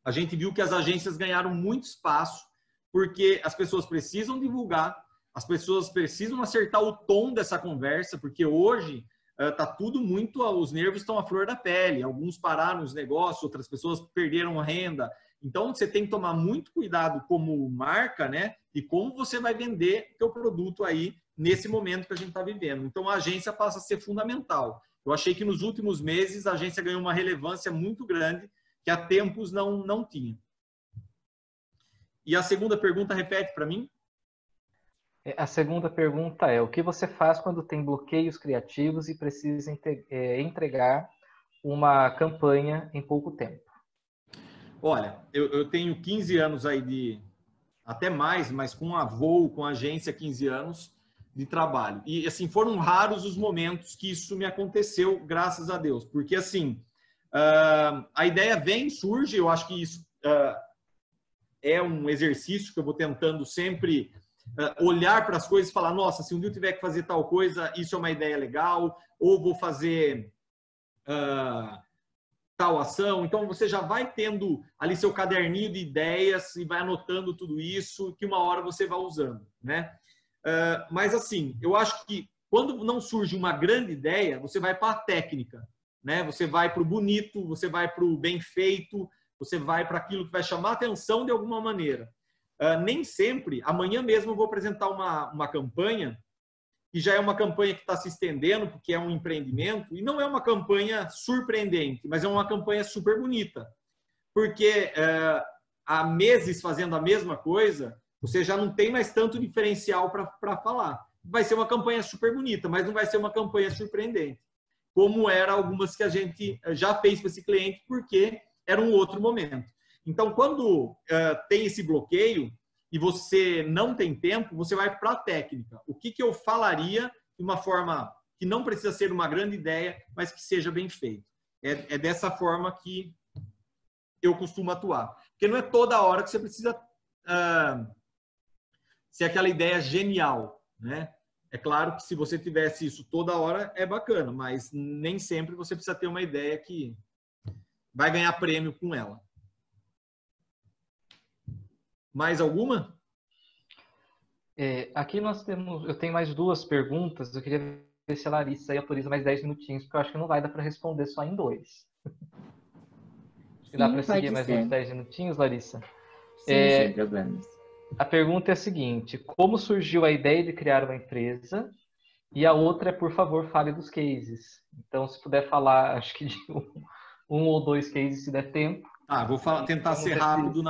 a gente viu que as agências ganharam muito espaço, porque as pessoas precisam divulgar, as pessoas precisam acertar o tom dessa conversa, porque hoje está tudo muito, os nervos estão à flor da pele, alguns pararam os negócios, outras pessoas perderam a renda. Então, você tem que tomar muito cuidado como marca, né? E como você vai vender o seu produto aí nesse momento que a gente está vivendo. Então, a agência passa a ser fundamental. Eu achei que nos últimos meses a agência ganhou uma relevância muito grande que há tempos não tinha. E a segunda pergunta, repete para mim. A segunda pergunta é: o que você faz quando tem bloqueios criativos e precisa entregar uma campanha em pouco tempo? Olha, eu tenho 15 anos aí até mais, mas com a Voo, com a agência, 15 anos de trabalho. E, assim, foram raros os momentos que isso me aconteceu, graças a Deus. Porque, assim, a ideia surge, eu acho que isso é um exercício que eu vou tentando sempre olhar para as coisas e falar, nossa, se um dia eu tiver que fazer tal coisa, isso é uma ideia legal, ou vou fazer tal ação. Então, você já vai tendo ali seu caderninho de ideias e vai anotando tudo isso que uma hora você vai usando, né? Mas, assim, eu acho que quando não surge uma grande ideia, você vai para a técnica, né? Você vai para o bonito, você vai para o bem feito, você vai para aquilo que vai chamar atenção de alguma maneira. Nem sempre, amanhã mesmo eu vou apresentar uma campanha, que já é uma campanha que está se estendendo, porque é um empreendimento, e não é uma campanha surpreendente, mas é uma campanha super bonita. Porque há meses fazendo a mesma coisa, você já não tem mais tanto diferencial para falar. Vai ser uma campanha super bonita, mas não vai ser uma campanha surpreendente, como era algumas que a gente já fez para esse cliente, porque era um outro momento. Então, quando tem esse bloqueio e você não tem tempo, você vai para a técnica. O que eu falaria de uma forma que não precisa ser uma grande ideia, mas que seja bem feito. É dessa forma que eu costumo atuar. Porque não é toda hora que você precisa ser aquela ideia genial, né? É claro que se você tivesse isso toda hora, é bacana, mas nem sempre você precisa ter uma ideia que vai ganhar prêmio com ela. Mais alguma? Aqui eu tenho mais duas perguntas. Eu queria ver se a Larissa aí autoriza mais 10 minutinhos, porque eu acho que não vai dar para responder só em 2. Acho que dá para seguir mais uns 10 minutinhos, Larissa? Sim, sem problemas. A pergunta é a seguinte: como surgiu a ideia de criar uma empresa? E a outra é, por favor, fale dos cases. Então, se puder falar, acho que de um ou 2 cases, se der tempo. Vou tentar ser rápido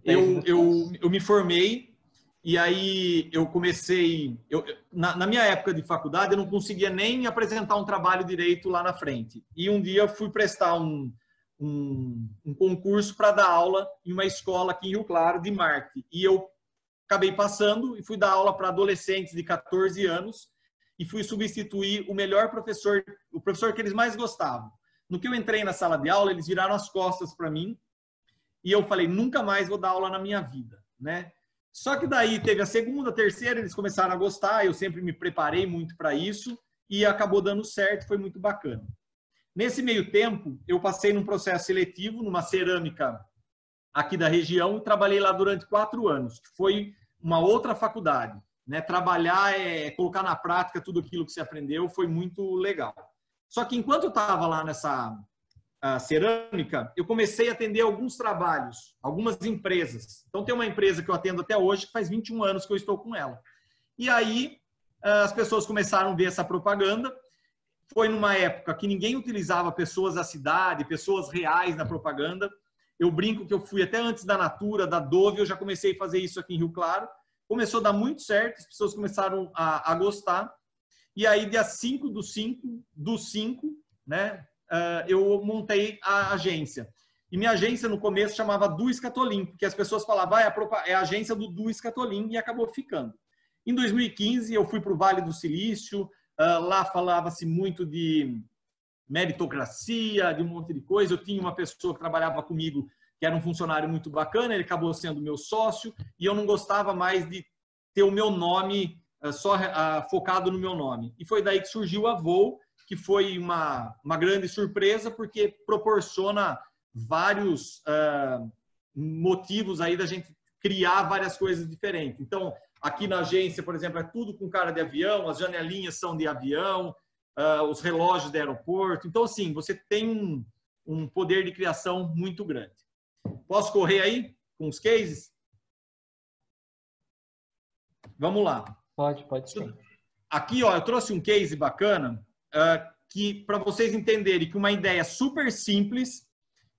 Eu me formei e aí eu comecei... Na minha época de faculdade, eu não conseguia nem apresentar um trabalho direito lá na frente. E um dia eu fui prestar um concurso para dar aula em uma escola aqui em Rio Claro de marketing. E eu acabei passando e fui dar aula para adolescentes de 14 anos e fui substituir o melhor professor, o professor que eles mais gostavam. No que eu entrei na sala de aula, eles viraram as costas para mim e eu falei, nunca mais vou dar aula na minha vida, né? Só que daí teve a segunda, a terceira, eles começaram a gostar, eu sempre me preparei muito para isso e acabou dando certo, foi muito bacana. Nesse meio tempo, eu passei num processo seletivo, numa cerâmica aqui da região, e trabalhei lá durante 4 anos, que foi uma outra faculdade, né? Trabalhar colocar na prática tudo aquilo que você aprendeu, foi muito legal. Só que enquanto eu estava lá nessa cerâmica, eu comecei a atender alguns trabalhos, algumas empresas. Então, tem uma empresa que eu atendo até hoje, que faz 21 anos que eu estou com ela. E aí, as pessoas começaram a ver essa propaganda. Foi numa época que ninguém utilizava pessoas da cidade, pessoas reais na propaganda. Eu brinco que eu fui até antes da Natura, da Dove, eu já comecei a fazer isso aqui em Rio Claro. Começou a dar muito certo, as pessoas começaram a gostar. E aí, dia 5 do 5, né, eu montei a agência. E minha agência, no começo, chamava Du Escatolim, porque as pessoas falavam, é a agência do Du Escatolim, e acabou ficando. Em 2015, eu fui para o Vale do Silício, lá falava-se muito de meritocracia, de um monte de coisa. Eu tinha uma pessoa que trabalhava comigo, que era um funcionário muito bacana, ele acabou sendo meu sócio, e eu não gostava mais de ter o meu nome só focado no meu nome. E foi daí que surgiu a Voo, que foi uma grande surpresa, porque proporciona vários motivos aí da gente criar várias coisas diferentes. Então, aqui na agência, por exemplo, é tudo com cara de avião, as janelinhas são de avião, os relógios de aeroporto. Então, assim, você tem um poder de criação muito grande. Posso correr aí com os cases? Vamos lá. Pode sim. Aqui, ó, eu trouxe um case bacana que para vocês entenderem que uma ideia super simples,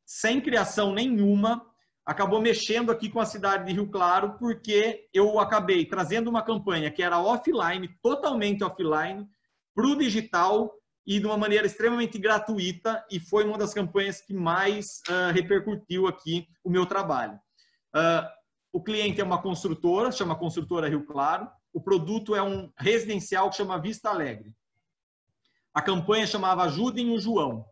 sem criação nenhuma, acabou mexendo aqui com a cidade de Rio Claro, porque eu acabei trazendo uma campanha que era offline, totalmente offline, para o digital e de uma maneira extremamente gratuita, e foi uma das campanhas que mais repercutiu aqui o meu trabalho. O cliente é uma construtora, chama Construtora Rio Claro. O produto é um residencial que chama Vista Alegre. A campanha chamava Ajudem o João.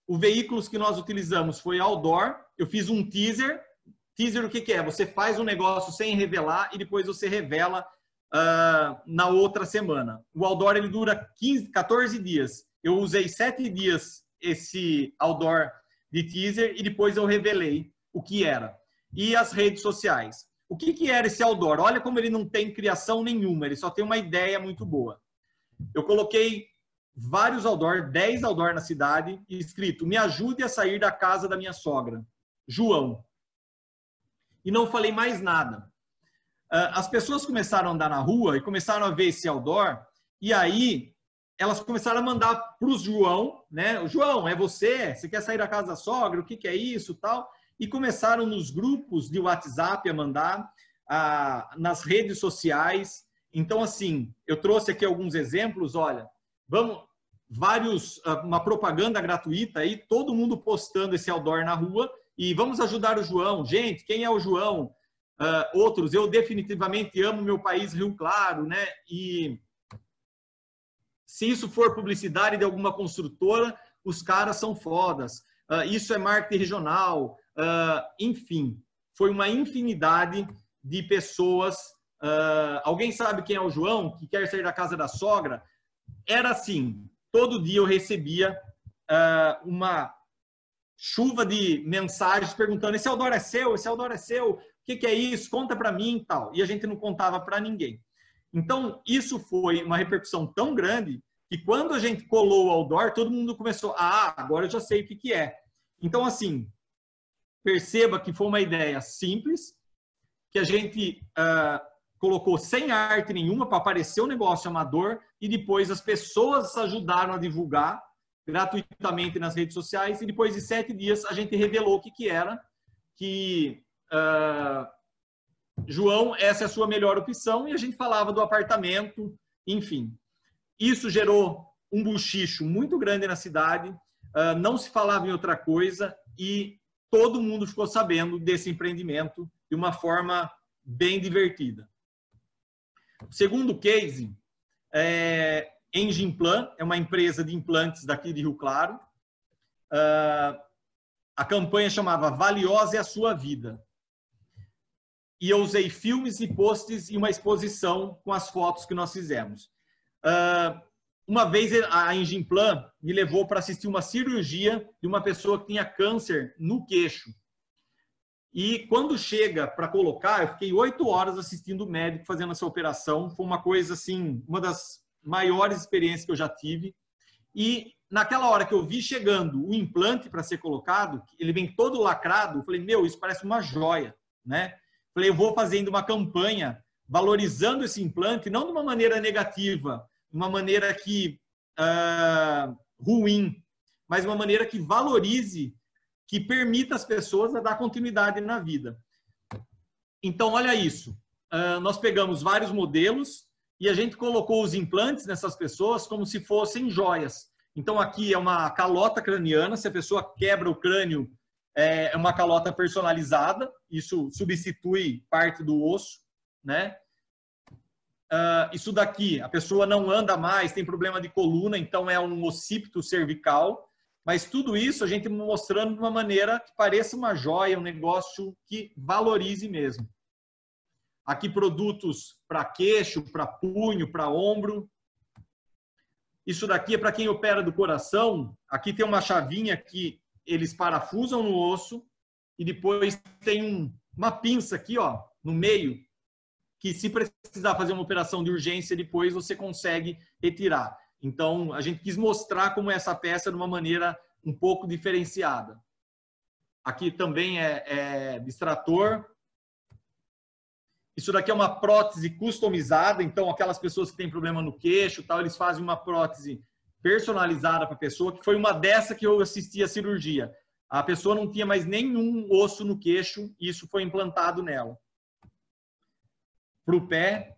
O veículo que nós utilizamos foi outdoor. Eu fiz um teaser. Teaser o que é? Você faz um negócio sem revelar e depois você revela na outra semana. O outdoor ele dura 14 dias. Eu usei 7 dias esse outdoor de teaser e depois eu revelei o que era. E as redes sociais. O que era esse outdoor? Olha como ele não tem criação nenhuma, ele só tem uma ideia muito boa. Eu coloquei vários outdoor, 10 outdoor na cidade, escrito: me ajude a sair da casa da minha sogra, João. E não falei mais nada. As pessoas começaram a andar na rua e começaram a ver esse outdoor, e aí elas começaram a mandar para o João, né? João, é você? Você quer sair da casa da sogra? O que é isso? Tal. E começaram nos grupos de WhatsApp a mandar, nas redes sociais. Então, assim, eu trouxe aqui alguns exemplos, olha, uma propaganda gratuita aí, todo mundo postando esse outdoor na rua, e vamos ajudar o João. Gente, quem é o João? Outros, eu definitivamente amo meu país, Rio Claro, né? E se isso for publicidade de alguma construtora, os caras são fodas. Isso é marketing regional. Enfim, foi uma infinidade de pessoas. Alguém sabe quem é o João, que quer sair da casa da sogra? Era assim, todo dia eu recebia uma chuva de mensagens perguntando: esse outdoor é seu? Esse outdoor é seu? O que é isso? Conta para mim e tal. E a gente não contava para ninguém. Então, isso foi uma repercussão tão grande que quando a gente colou o outdoor, todo mundo começou: agora eu já sei o que é. Então, assim, perceba que foi uma ideia simples, que a gente colocou sem arte nenhuma para parecer um negócio amador, e depois as pessoas ajudaram a divulgar gratuitamente nas redes sociais, e depois de 7 dias a gente revelou o que era, que João, essa é a sua melhor opção, e a gente falava do apartamento, enfim. Isso gerou um buchicho muito grande na cidade, não se falava em outra coisa, e todo mundo ficou sabendo desse empreendimento de uma forma bem divertida. O segundo case é Engimplan, é uma empresa de implantes daqui de Rio Claro. A campanha chamava Valiosa é a Sua Vida. E eu usei filmes e posts e uma exposição com as fotos que nós fizemos. Uma vez a Engimplan me levou para assistir uma cirurgia de uma pessoa que tinha câncer no queixo. E quando chega para colocar, eu fiquei 8 horas assistindo o médico fazendo essa operação. Foi uma coisa assim, uma das maiores experiências que eu já tive. E naquela hora que eu vi chegando o implante para ser colocado, ele vem todo lacrado, eu falei: meu, isso parece uma joia, né? Falei: eu vou fazendo uma campanha valorizando esse implante, não de uma maneira negativa, de uma maneira que ruim, mas de uma maneira que valorize, que permita às pessoas a dar continuidade na vida. Então, olha isso. Nós pegamos vários modelos e a gente colocou os implantes nessas pessoas como se fossem joias. Então, aqui é uma calota craniana. Se a pessoa quebra o crânio, é uma calota personalizada. Isso substitui parte do osso, né? Isso daqui, a pessoa não anda mais, tem problema de coluna, então é um occipito cervical. Mas tudo isso a gente mostrando de uma maneira que pareça uma joia, um negócio que valorize mesmo. Aqui produtos para queixo, para punho, para ombro. Isso daqui é para quem opera do coração. Aqui tem uma chavinha que eles parafusam no osso e depois tem uma pinça aqui, ó, no meio, que se precisar fazer uma operação de urgência depois, você consegue retirar. Então, a gente quis mostrar como é essa peça de uma maneira um pouco diferenciada. Aqui também é extrator. Isso daqui é uma prótese customizada, então aquelas pessoas que têm problema no queixo, tal, eles fazem uma prótese personalizada para a pessoa, que foi uma dessa que eu assisti a cirurgia. A pessoa não tinha mais nenhum osso no queixo e isso foi implantado nela. Para o pé.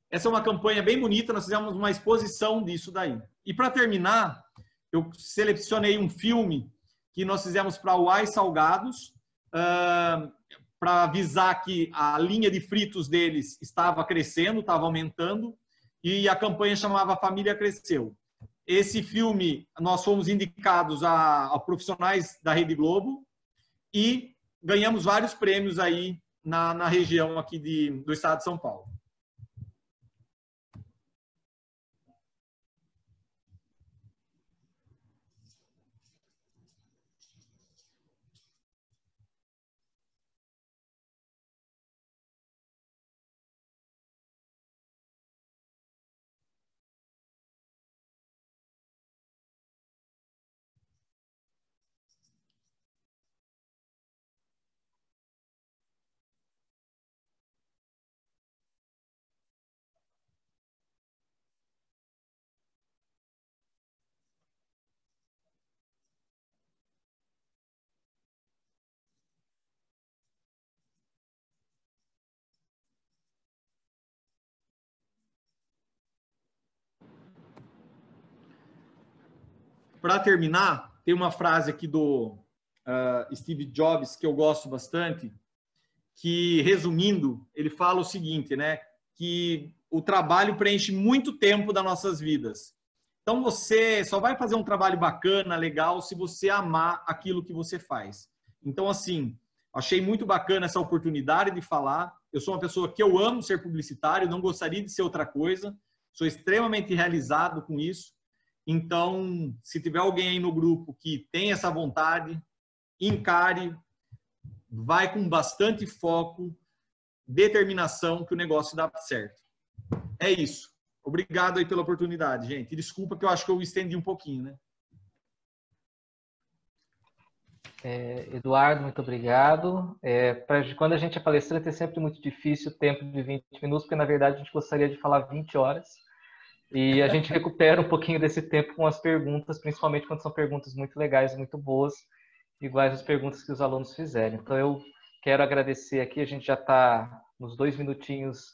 Essa é uma campanha bem bonita, nós fizemos uma exposição disso daí. E para terminar, eu selecionei um filme que nós fizemos para o Uai Salgados, para avisar que a linha de fritos deles estava crescendo, estava aumentando, e a campanha chamava Família Cresceu. Esse filme, nós fomos indicados a profissionais da Rede Globo e ganhamos vários prêmios aí na região aqui do estado de São Paulo. Para terminar, tem uma frase aqui do Steve Jobs que eu gosto bastante, que, resumindo, ele fala o seguinte, né? Que o trabalho preenche muito tempo das nossas vidas. Então, você só vai fazer um trabalho bacana, legal, se você amar aquilo que você faz. Então, assim, achei muito bacana essa oportunidade de falar. Eu sou uma pessoa que eu amo ser publicitário, não gostaria de ser outra coisa. Sou extremamente realizado com isso. Então, se tiver alguém aí no grupo que tem essa vontade, encare, vai com bastante foco, determinação, que o negócio dá certo. É isso. Obrigado aí pela oportunidade, gente. Desculpa que eu acho que eu estendi um pouquinho, né? Eduardo, muito obrigado. Quando a gente é palestrante é sempre muito difícil o tempo de 20 minutos, porque na verdade a gente gostaria de falar 20 horas. E a gente recupera um pouquinho desse tempo com as perguntas, principalmente quando são perguntas muito legais, muito boas, iguais às perguntas que os alunos fizeram. Então eu quero agradecer aqui, a gente já está nos 2 minutinhos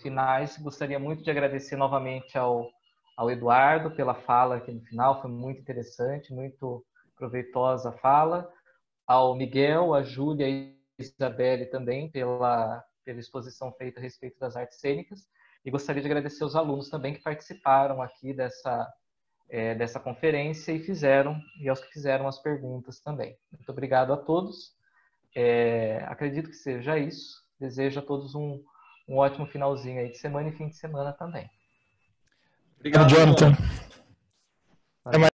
finais. Gostaria muito de agradecer novamente ao Eduardo pela fala aqui no final, foi muito interessante, muito proveitosa a fala. Ao Miguel, a Júlia e a Isabelle também pela exposição feita a respeito das artes cênicas. E gostaria de agradecer aos alunos também que participaram aqui dessa conferência e aos que fizeram as perguntas também. Muito obrigado a todos. Acredito que seja isso. Desejo a todos um ótimo finalzinho aí de semana e fim de semana também. Obrigado, Jonathan.